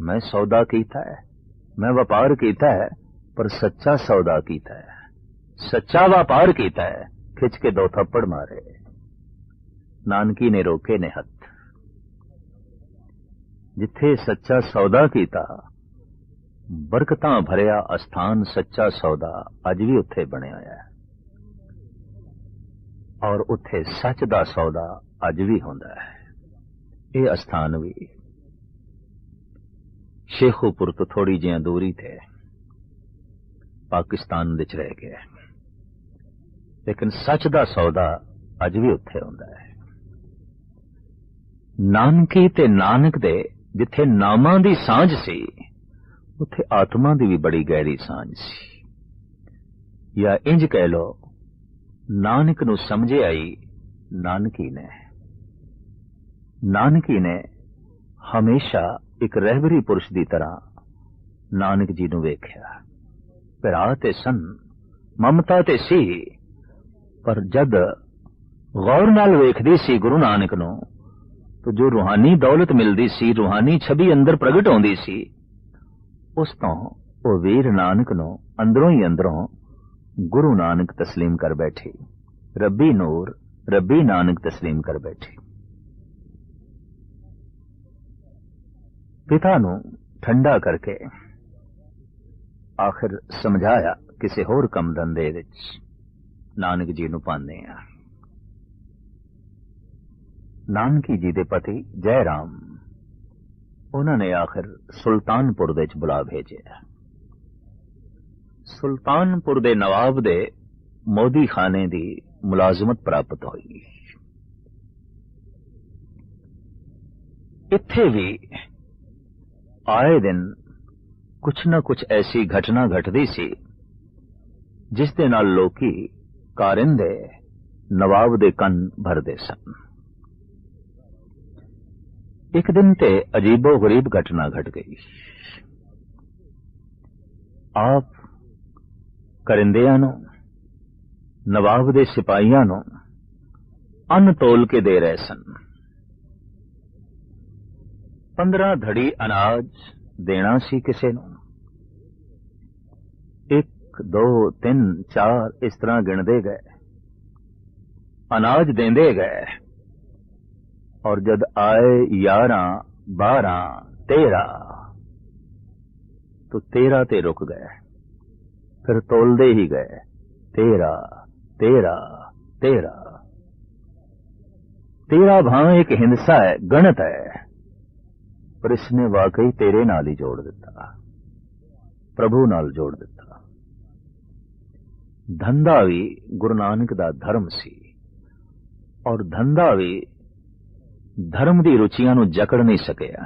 मैं सौदा कीता है, मैं व्यापार कीता है, पर सच्चा सौदा कीता है, सच्चा व्यापार कीता है। खिंच के 2 थप्पड़ मारे। नानकी ने रोके ने हथ। जिथे सच्चा सौदा कीता, बरकतां भरिया अस्थान सच्चा सौदा अज भी उत्थे बनिया है, और उत्थे सच दा सौदा अज भी होंदा है। ये अस्थान भी शेखोपुर तो थोड़ी जी दूरी थे पाकिस्तान विच रह गया, लेकिन सच दा सौदा अज भी उत्थे होंदा है। नानकी ते नानक दे जिथे नामां दी सांझ सी, उत्थे आत्मा दी भी बड़ी गहरी सांझ सी। या इंज कह लो, नानक नूं समझे आई नानकी ने। नानकी ने हमेशा एक रहबरी पुरुष की तरह नानक जी नूं वेख्या। भरा ते सन, ममता ते सी, पर जद गौर नाल वेखदी सी गुरु नानक नूं, तो जो रूहानी दौलत मिलदी सी, रूहानी छवि अंदर प्रगट होंदी सी, उस तो वो वीर नानक नूं अंदरों ही अंदरों गुरु नानक तस्लीम कर बैठी। रब्बी नूर, रब्बी नानक तस्लीम कर बैठी। पिता नूं ठंडा करके आखिर समझाया किसी होर कम धंधे विच नानक जी नूं पांदे आ। नानकी जी दे पति जय राम, उन्होंने आखिर सुल्तानपुर दे बुला भेजिया। सुल्तानपुर दे नवाब दे मोदी खाने दी मुलाजमत प्राप्त हुई। इत्थे भी आए दिन कुछ न कुछ ऐसी घटना घटदी सी जिस दे नाल लोकी कारिंदे नवाब दे कन भरदे सन। एक दिन ते अजीबो गरीब घटना घट गई। आप करिंदियां नूं, नवाब दे सिपाहियां नूं अन्न तोल के दे रहे सन। 15 ਧੜੀ ਅਨਾਜ ਦੇਣਾ ਸੀ ਕਿਸੇ ਨੂੰ। 1 2 3 4 ਇਸ ਤਰ੍ਹਾਂ ਗਿਣਦੇ ਗਏ, ਅਨਾਜ ਦੇਂਦੇ ਗਏ। ਔਰ ਜਦ ਆਏ 11 12 13 तो 13 ਤੇ रुक गए। फिर तोलते ही गए 13 13 13 13 भावें एक हिंसा है, गणत है, पर इसने वाकई तेरे नाल ही जोड़ दिता, प्रभु नाल जोड़ दिता। धंधा भी गुरु नानक दा धर्म सी, और धंधा भी धर्म दी रुचियां नूं जकड़ नहीं सकिया।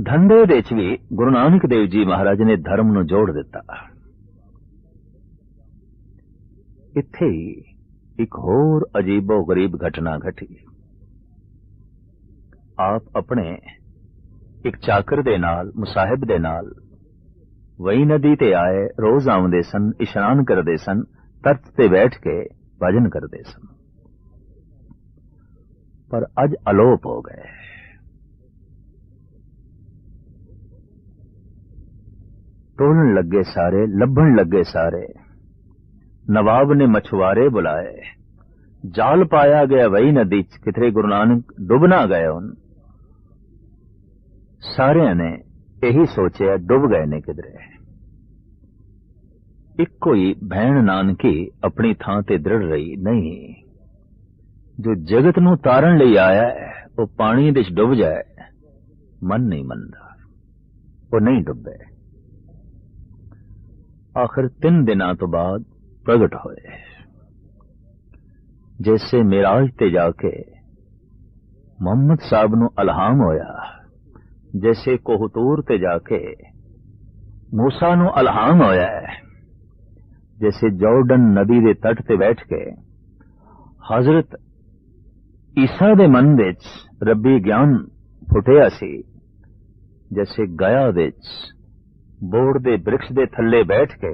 धंधे दे च भी गुरु नानक देव जी महाराज ने धर्म नूं जोड़ दिता। इत्थे ही एक होर अजीबो गरीब घटना घटी। आप अपने एक चाकर दे नाल, मुसाहिब दे नाल वही नदी ते आए, रोज आउंदे सन, इशनान करदे सन, तट ते बैठ के भजन करदे सन, पर अज अलोप हो गए। टोलन लगे सारे, लभन लगे सारे। नवाब ने मछुआरे बुलाए, जाल पाया गया वही नदी च, कितरे गुरु नानक डुब ना गए उन। सारे ने यही सोचा डुब गए ने किधरे। एक कोई भैन नानकी अपनी थां ते दृढ़ रही, नहीं जो जगत नूं तारण लई आया है वो पानी दे च डुब जाए, मन नहीं मनदा, वो नहीं डुबे। आखिर 3 दिनां तो बाद प्रगट होए, जैसे मिराज ते जाके मोहम्मद साहब नूं अलहाम होया, जैसे कोहतूर ते जाके मूसा नूं अलहाम होया है, जैसे जॉर्डन नदी दे तट ते बैठ के हजरत ईसा दे मन विच रब्बी ज्ञान फुटिया सी, जैसे गया विच बोड़ दे वृक्ष दे थल्ले बैठ के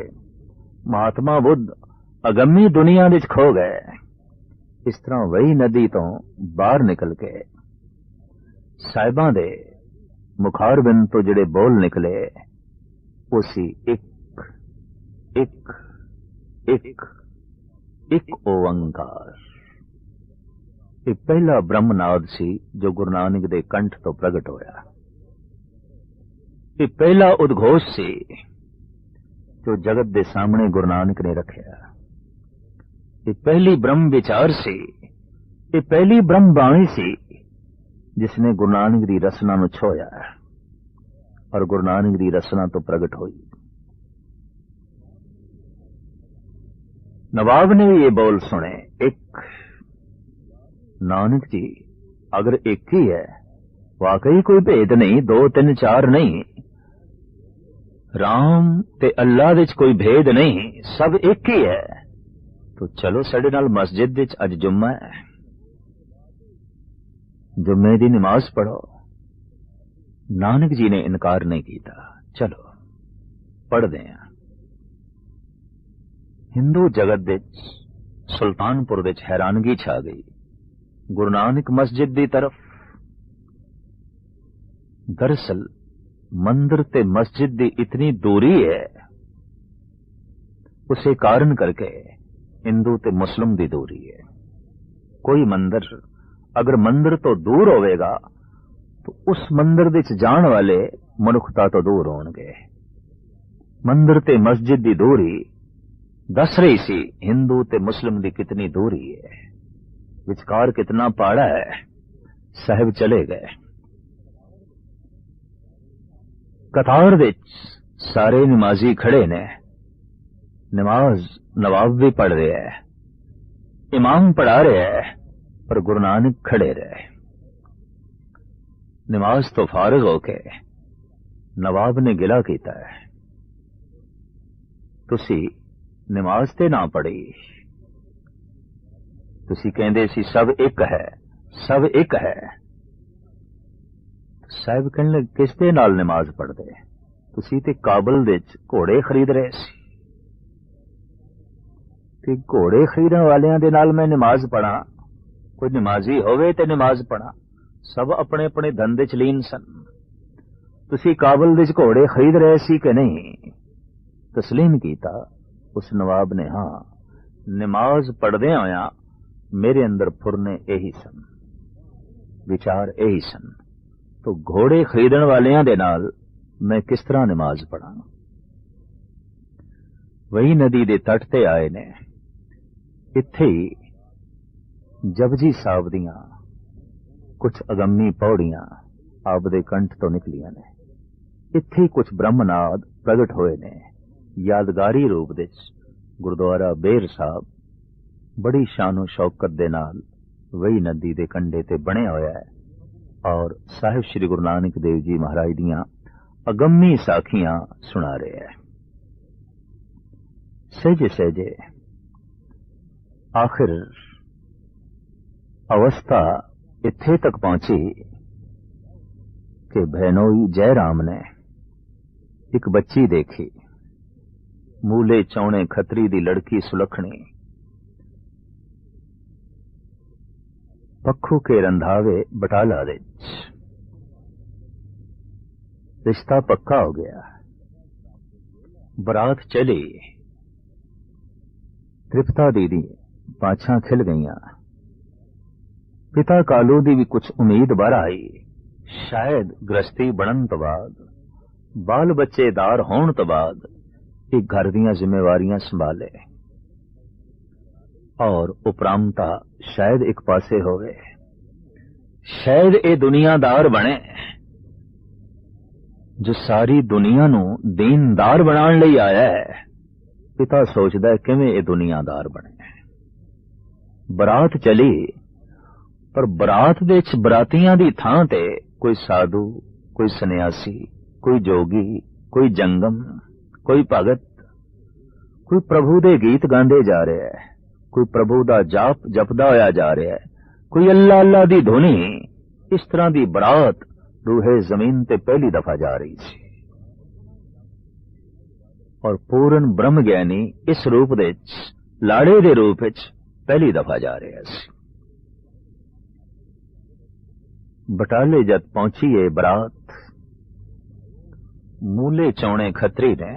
महात्मा बुद्ध अगम्मी दुनिया विच खो गए। इस तरह वही नदी तो बाहर निकल के साहिबां दे मुखारबिंद तो जिहड़े बोल निकले, उसी एक एक एक एक ओंकार। ये पहला ब्रह्मनाद सी जो गुरु नानक दे कंठ तो प्रगट होया। ये पहला उद्घोष सी जो जगत दे सामने गुरु नानक ने रखा। ये पहली ब्रह्म विचार सी, ये पहली ब्रह्म बाणी सी जिसने गुरु नानक दी रसना नूं छोया, और गुरु नानक दी रसना तो प्रगट हुई। नवाब ने भी ये बोल सुने, एक नानक जी अगर एक ही है, वाकई कोई भेद नहीं, 2 3 4 नहीं, राम ते अल्लाह विच कोई भेद नहीं, सब एक ही है, तो चलो साडे नाल मस्जिद विच अज जुम्मा है, जुम्मे दी नमाज पढ़ो। नानक जी ने इनकार नहीं किया, चलो पढ़दे हैं। हिंदू जगत विच सुल्तानपुर विच हैरानगी छा गई। गुरु नानक मस्जिद दी तरफ, दरअसल मंदिर ते मस्जिद दी इतनी दूरी है, उसे कारण करके हिंदू ते मुस्लिम दी दूरी है। कोई मंदिर अगर मंदिर तो दूर होवेगा तो उस मंदिर विच जाण वाले मनुखता तो दूर होणगे। मंदिर ते मस्जिद दी दूरी दस रही सी हिंदू ते मुस्लिम दी कितनी दूरी है, विचकार कितना पाड़ा है। साहिब चले गए, कतार विच सारे नमाजी खड़े ने, नमाज नवाब भी पढ़ रहे है, इमाम पढ़ा रहे है, पर गुरु नानक खड़े रहे। नमाज तो फारिग होके नवाब ने गिला कीता है, तुसी नमाज ते ना पढ़ी, तुसी कहंदे सी सब एक है, सब एक है। साहिब कहने लगे किस दे नाल नमाज पढ़दे, तुसी ते काबल विच घोड़े खरीद रहे सी, ते घोड़े खरीदण वालियां दे नाल मैं नमाज पढ़ा, कोई नमाजी होवे ते नमाज पढ़ा। सब अपने अपने धंधे च लीन सन। तुसी काबल दे घोड़े खरीद रहे सी कि नहीं? तस्लीम कीता उस नवाब ने। हाँ, नमाज पढ़दे होया मेरे अंदर फुरने यही सन, विचार यही सन। तो घोड़े खरीदण वालियां दे नाल मैं किस तरह नमाज पढ़ा? वही नदी दे तट ते आए ने। इत्थे ही जपजी साहब दियां कुछ अगम्मी पौड़ियां आप दे कंठ तो निकलियां ने। इत्थे ही कुछ ब्रह्मनाद प्रगट होए ने। यादगारी रूप दे गुरुद्वारा बेर साहब बड़ी शानो शौकत दे नाल वही नदी दे कंढे ते बने होया है और साहिब श्री गुरु नानक देव जी महाराज दियां अगम्मी साखियां सुना रहे हैं। सहजे सहजे आखिर अवस्था इत्थे तक पहुंची कि बहनोई जयराम ने एक बच्ची देखी, मूले चौने खतरी दी लड़की सुलखनी, पक्खू के रंधावे बटाला दे। रिश्ता पक्का हो गया। बरात चली, तृप्ता दीदी पाछां खिल गईयां। पिता कालू दी भी कुछ उम्मीद बार आई, शायद गृहस्थी बनन तो बाद, बाल बच्चेदार होने तो बाद एक घर दियां जिम्मेवारियां संभाले और उपरामता शायद एक पासे होवे, शायद ए दुनियादार बने जो सारी दुनिया नू दीनदार बनाने लई आया है। पिता सोचदा है किवें ए दुनियादार बने। बरात चली, पर बरात दे विच बरातियां दी थां ते कोई साधु, कोई सन्यासी, कोई जोगी, कोई जंगम, कोई भगत, कोई प्रभु दे गीत गांदे जा रहा है, कोई प्रभु दा जाप जपदा होया जा रहा है, कोई अल्लाह अल्लाह दी धुनी। इस तरह दी बरात रूहे जमीन ते पहली दफा जा रही थी और पूर्ण ब्रह्म ज्ञानी इस रूप दे लाड़े दे रूप विच पहली दफा जा रहा सी। बटाले जद पहुंची ये बरात, मूले चौने खतरी ने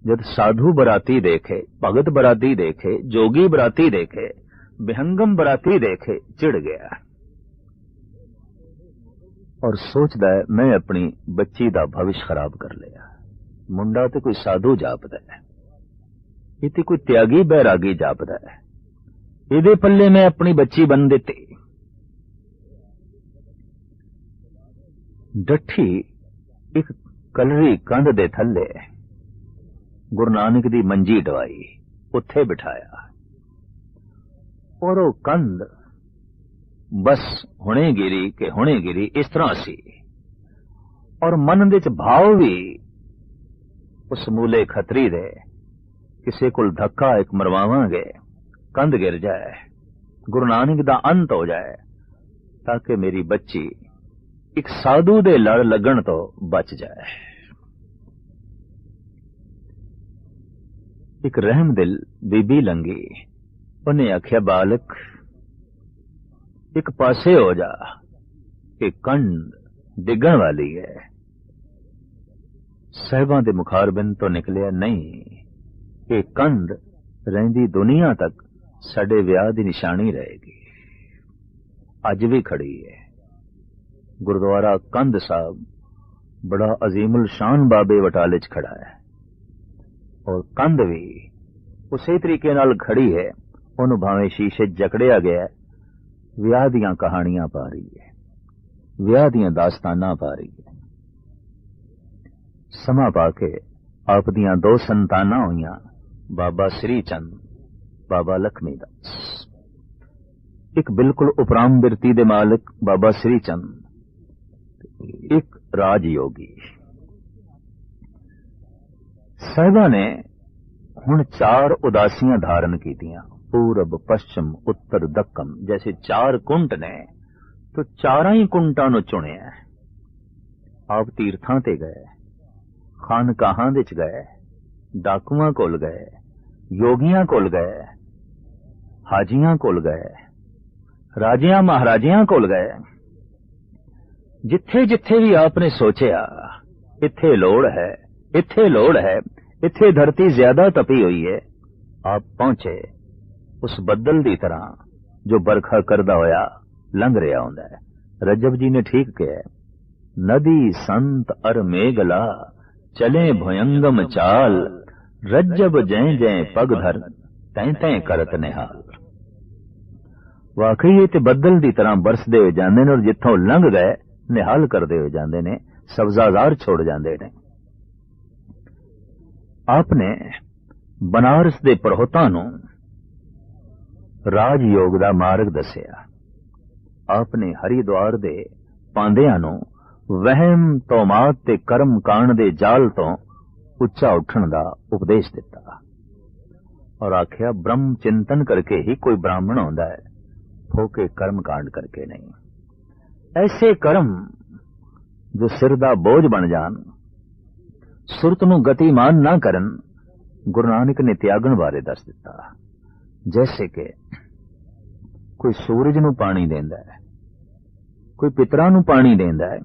जद साधु बराती देखे, भगत बराती देखे, जोगी बराती देखे, विहंगम बराती देखे, चिढ़ गया और सोचदा है मैं अपनी बच्ची दा भविष्य खराब कर लिया। मुंडा ते कोई साधु जापदा है, इते कोई त्यागी बैरागी जापदा है, इहदे पल्ले मैं अपनी बच्ची बन दिती। डठी एक कलरी कंध दे थल्ले गुरु नानक दी मंजी डवाई, उत्थे बिठाया और वो कंध बस हुणे गिरी के हुणे गिरी इस तरह सी। और मन दे च भाव भी उस मूले खतरी दे किसी को धक्का एक मरवावांगे, कंध गिर जाए, गुरु नानक दा अंत हो जाए, ताकि मेरी बच्ची एक साधु दे लड़ लगन तो बच जाए। एक रहम दिल बीबी लंगी, उन्हें आख्या बालक एक पासे हो जा कि कंध डिगण वाली है। साहिबां दे मुखारबिन तो निकलिया नहीं कि कंध रहिंदी दुनिया तक साडे विआह दी निशानी रहेगी। अज भी खड़ी है। गुरुद्वारा कंध साहब बड़ा अजीमुल शान बाबे बटाले च खड़ा है और कंध भी उसी तरीके नाल खड़ी है। उन्होंने भावें शीशे जकड़िया गया, विआह दियां कहानियां पा रही है, विआह दियां दास्ताना पा रही है। समा पाके आप दियां दो संताना हुईयां, बाबा श्री चंद, बाबा लक्ष्मी दास। एक बिल्कुल उपराम बिरती दे मालिक बाबा श्री चंद, एक राजयोगी। साहिबा ने हुण 4 उदासियां धारण कीतियां, पूरब पश्चिम उत्तर दक्कन, जैसे 4 कुंट ने तो 4 ही कुंटां नूं चुनिया। आप तीर्थां ते गए, खानकाहां दे च गए, डाकुआं कोल गए, योगियां कोल गए, हाजियां कोल गए, राजियां महाराजियां कोल गए, जिथे जिथे भी आपने सोचा इत्थे लोड़ है, इत्थे लोड़ है, इत्थे धरती ज्यादा तपी हुई है, आप पहुंचे उस बदल दी तरह जो बरखा करदा होया लंघ रहा होंदा है। रजब जी ने ठीक कहा, नदी संत अर मेघला चले भयंगम चाल, रज्जब जै जै पग धर तैं तैं करत निहाल। वाकई ये ते बदल दी तरह बरसदे हो जांदे ने और जिथों लंघ गए निहाल करदे हो जांदे ने, सब्जाजार छोड़ जांदे ने। आपने बनारस दे प्रहोतां नूं राजयोग दा मार्ग दसिया। आपने हरिद्वार दे पांदियां नूं वहम तोमात ते कर्म कांड दे जाल तो उच्चा उठण दा उपदेश दिता और आख्या ब्रह्म चिंतन करके ही कोई ब्राह्मण होंदा है, फोके कर्म कांड करके नहीं। ऐसे कर्म जो सिर दा बोझ बन जान, सुरत नूं गतिमान ना करन, गुरु नानक ने त्यागण बारे दस दिता। जैसे कि कोई सूरज नूं पानी देंदा है, कोई पितरां नूं पानी देंदा है।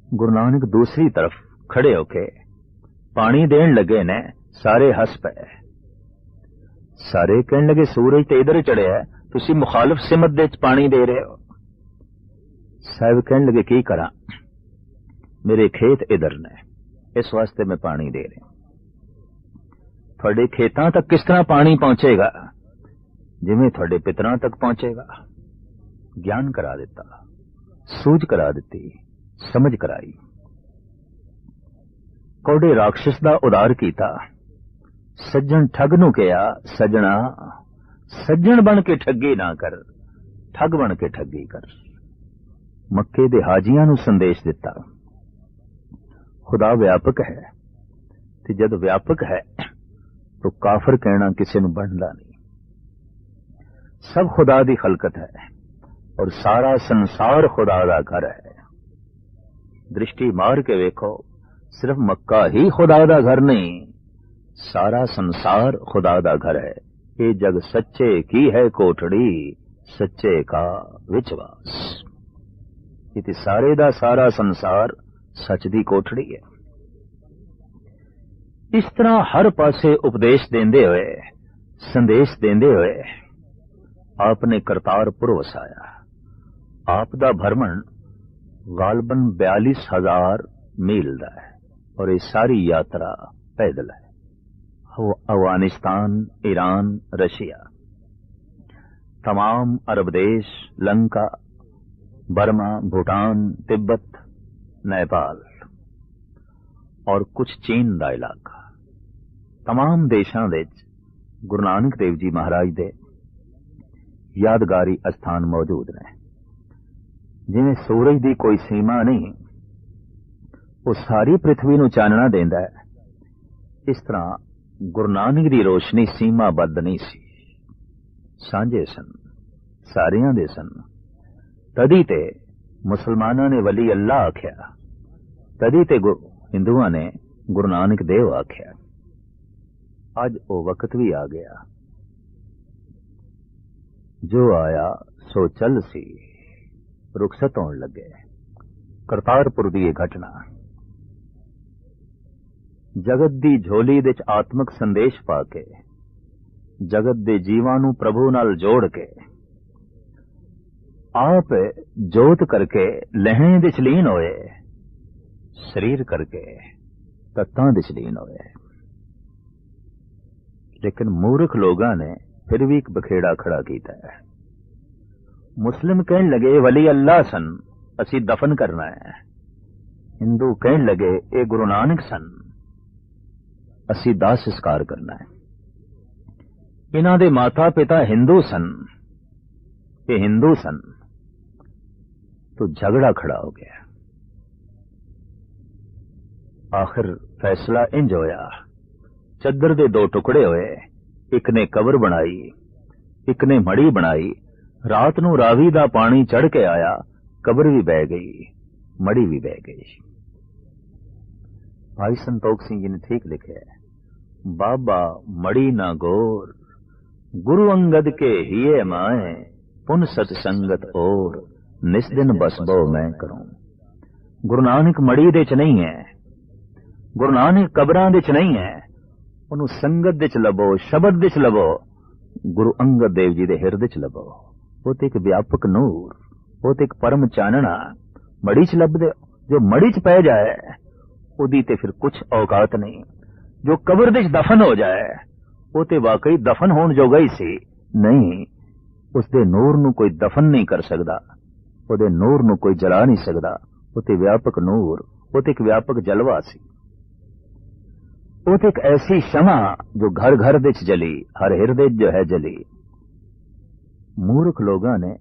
गुरु नानक दूसरी तरफ खड़े होके पानी देन लगे ने, सारे हस पे। सारे कहन लगे सूरज तो इधर चढ़िया है, तुसी मुखालिफ सिमत दे पानी दे रहे हो। साहब कहन लगे की करा, मेरे खेत इधर ने, इस वास्ते मैं पानी दे रहा। थोड़े खेतां तक किस तरह पानी पहुंचेगा, जिवें थोड़े पितरां तक पहुंचेगा। ज्ञान करा दिता, सूझ करा दी, समझ कराई। कोड़े राक्षस दा उदार कीता। सज्जन ठग नूं कहा, सजना सज्जन बन के ठगी ना कर, ठग बन के ठगी कर। मक्के दे हाजियां नूं संदेश दिता, खुदा व्यापक है, ते जद व्यापक है तो काफर कहना किसी नूं बनदा नहीं। सब खुदा दी खलकत है और सारा संसार खुदा दा घर है। दृष्टि मार के वेखो, सिर्फ मक्का ही खुदा दा घर नहीं, सारा संसार खुदा दा घर है। ये जग सच्चे की है कोठड़ी, सच्चे का विश्वास। इति सारे दा सारा संसार सच दी कोठड़ी है। इस तरह हर पासे उपदेश देंदे हुए, संदेश देंदे हुए आपने करतारपुर वसाया। आप दा भ्रमण गालबन 42,000 मील दा है और ये सारी यात्रा पैदल है। अफगानिस्तान, ईरान, रशिया, तमाम अरब देश, लंका, बर्मा, भूटान, तिब्बत, नेपाल और कुछ चीन दा इलाका, तमाम देशां दे गुरु नानक देव जी महाराज दे यादगारी स्थान मौजूद ने। जिवें सूरज दी कोई सीमा नहीं, वो सारी पृथ्वी नूं चानना देंदा है, इस तरह गुरु नानक दी रोशनी सीमाबद्ध नहीं सी, सांझे सन, सारियां दे सन। तदी ते मुसलमानां ने वली अल्लाह आख्या, तदी ते हिंदुआं ने गुरु नानक देव आख्या। अज वो वक्त भी आ गया, जो आया सो चल सी, रुखसत होने लगे। करतारपुर दी घटना जगत दी झोली दे आत्मक संदेश पाके, जगत दे जीवां नूं प्रभु नाल जोड़ के, आप जोत करके लहण दे लीन होए, शरीर करके तत्तां दे लीन होए। लेकिन मूर्ख लोगां ने फिर भी एक बखेड़ा खड़ा कीता है। मुस्लिम कहन लगे वली अल्लाह सन, असी दफन करना है। हिंदू कहन लगे ये गुरु नानक सन, असी दाह संस्कार करना है। इन्हां दे माता पिता हिंदू सन, ये हिंदू सन। तो झगड़ा खड़ा हो गया। आखिर फैसला इंज होया, चद्दर दे दो टुकड़े होए, एक ने कबर बनाई, एक ने मड़ी बनाई। रात नूं रावी दा पानी चढ़ के आया, कबर भी बह गई, मड़ी भी बह गई। भाई संतोख सिंह जी ने ठीक लिखे है, बाबा मड़ी ना गोर, गुरु अंगद के हिये माए, पुन सतसंगत और, निस दिन बसबो मैं करूं। गुरु नानक मड़ी दे च नहीं है, गुरु नानक कबरां दे च नहीं है, ਉਹਨੂੰ ਸੰਗਤ ਦੇ ਚ ਲੱਭੋ, ਸ਼ਬਦ ਦੇ ਚ ਲੱਭੋ, ਗੁਰੂ ਅੰਗਦ ਦੇਵ ਜੀ ਦੇ ਹਿਰਦੇ ਚ ਲੱਭੋ। ਉਹ ਤੇ ਇੱਕ ਵਿਆਪਕ ਨੂਰ, ਉਹ ਤੇ ਇੱਕ ਪਰਮ ਚਾਨਣਾ ਮੜੀ ਚ ਲੱਭਦੇ। ਜੋ ਮੜੀ ਚ ਪੈ ਜਾਏ ਉਹਦੀ ਤੇ ਫਿਰ ਕੁਛ ਔਕਾਤ ਨਹੀਂ। ਜੋ ਕਬਰ ਦੇ ਚ ਦਫਨ ਹੋ ਜਾਏ ਉਹ ਤੇ ਵਾਕਈ ਦਫਨ ਹੋਣ ਜੋਗਾ ਹੀ ਸੀ। ਨਹੀਂ, ਉਸਦੇ ਨੂਰ ਨੂੰ ਕੋਈ ਦਫਨ ਨਹੀਂ ਕਰ ਸਕਦਾ, ਉਹਦੇ ਨੂਰ ਨੂੰ ਕੋਈ ਜਲਾ ਨਹੀਂ ਸਕਦਾ। ਉਹ ਤੇ ਵਿਆਪਕ ਨੂਰ, ਉਹ ਤੇ ਇੱਕ ਵਿਆਪਕ ਜਲਵਾ ਸੀ। ਉਹ ਤੇ ਇੱਕ ਐਸੀ ਸ਼ਮਾ ਜੋ ਘਰ ਘਰ ਵਿੱਚ ਜਲੀ, ਹਰ ਹਿਰਦੇ ਜੋ ਹੈ ਜਲੀ। ਮੂਰਖ ਲੋਕਾਂ ਨੇ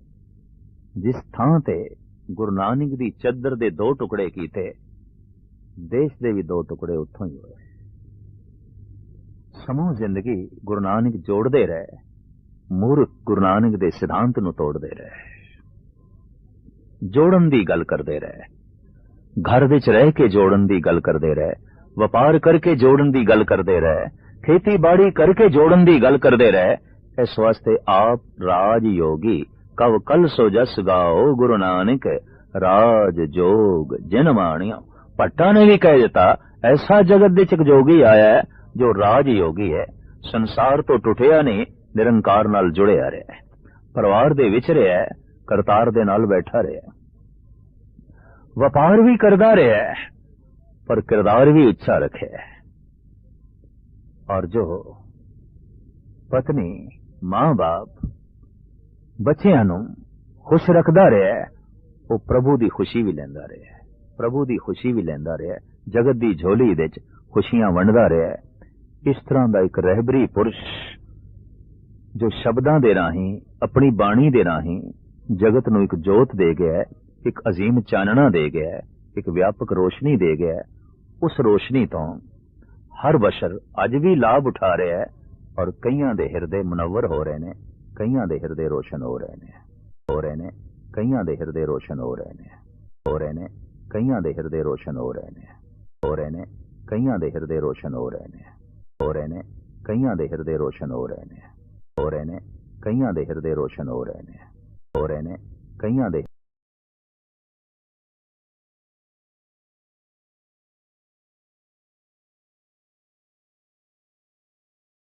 ਜਿਸ ਥਾਂ ਤੇ ਗੁਰੂ ਨਾਨਕ ਦੀ ਚੱਦਰ ਦੇ 2 ਟੁਕੜੇ ਕੀਤੇ, ਦੇਸ਼ ਦੇ ਵੀ 2 ਟੁਕੜੇ ਉੱਥੋਂ ਹੀ ਹੋਏ। ਸਮੂਹ ਜ਼ਿੰਦਗੀ ਗੁਰੂ ਨਾਨਕ ਜੋੜਦੇ ਰਹੇ, ਮੂਰਖ ਗੁਰੂ ਨਾਨਕ ਦੇ ਸਿਧਾਂਤ ਨੂੰ ਤੋੜਦੇ ਰਹੇ। ਜੋੜਨ ਦੀ ਗੱਲ ਕਰਦੇ ਰਹੇ, ਘਰ ਵਿੱਚ ਰਹਿ ਕੇ ਜੋੜਨ ਦੀ ਗੱਲ ਕਰਦੇ ਰਹੇ, ਵਪਾਰ ਕਰਕੇ ਜੋੜਨ ਦੀ ਗੱਲ ਕਰਦੇ ਰਹੇ, ਖੇਤੀਬਾੜੀ ਕਰਕੇ ਜੋੜਨ ਦੀ ਗੱਲ ਕਰਦੇ ਰਹੇ। ਇਸ ਵਾਸਤੇ ਆਪ ਰਾਜ ਯੋਗੀ ਕਵ ਕਲ ਸੋ ਜਸ ਗਾਓ, ਗੁਰੂ ਨਾਨਕ ਰਾਜ ਜੋਗ ਜਿਨ ਮਾਣਿਆ। ਭੱਟਾ ਨੇ ਵੀ ਕਹਿ ਦਿੱਤਾ, ਐਸਾ ਜਗਤ ਦੇ ਚ ਇੱਕ ਜੋਗੀ ਆਇਆ ਹੈ ਜੋ ਰਾਜ ਯੋਗੀ ਹੈ, ਸੰਸਾਰ ਤੋਂ ਟੁੱਟਿਆ ਨਹੀਂ, ਨਿਰੰਕਾਰ ਨਾਲ ਜੁੜਿਆ ਰਿਹਾ, ਪਰਿਵਾਰ ਦੇ ਵਿੱਚ ਰਿਹਾ, ਕਰਤਾਰ ਦੇ ਨਾਲ ਬੈਠਾ ਰਿਹਾ, ਵਪਾਰ ਵੀ ਕਰਦਾ ਰਿਹਾ ਪਰ किरदार भी अच्छा रखे। और जो पत्नी मां बाप बच्चियां नूं खुश रखदा रहा वो प्रभु दी खुशी भी लैंदा रहा, प्रभु दी खुशी भी लैंदा रहा, जगत दी झोली दे च खुशियां वंडदा रहा। इस तरह का एक रहबरी पुरुष जो शब्दां दे राहीं, अपनी बाणी दे राहीं जगत नूं एक जोत दे गया, एक अजीम चानना दे गया, एक व्यापक रोशनी दे गया। उस रोशनी तो हर बशर अज भी लाभ उठा रहा है और कईयां दे हिरदे मुनव्वर हो रहे ने, कईयां दे हिरदे रोशन हो रहे ने, हो रहे ने, कईयां दे हिरदे रोशन हो रहे ने, हो रहे ने, कईयां दे हिरदे रोशन हो रहे ने, हो रहे ने, कईयां दे हिरदे रोशन हो रहे ने, हो रहे ने, कईयां दे हिरदे रोशन हो रहे ने, हो रहे ने, कईयां दे हिरदे रोशन हो रहे ने, हो रहे ने, कईयां दे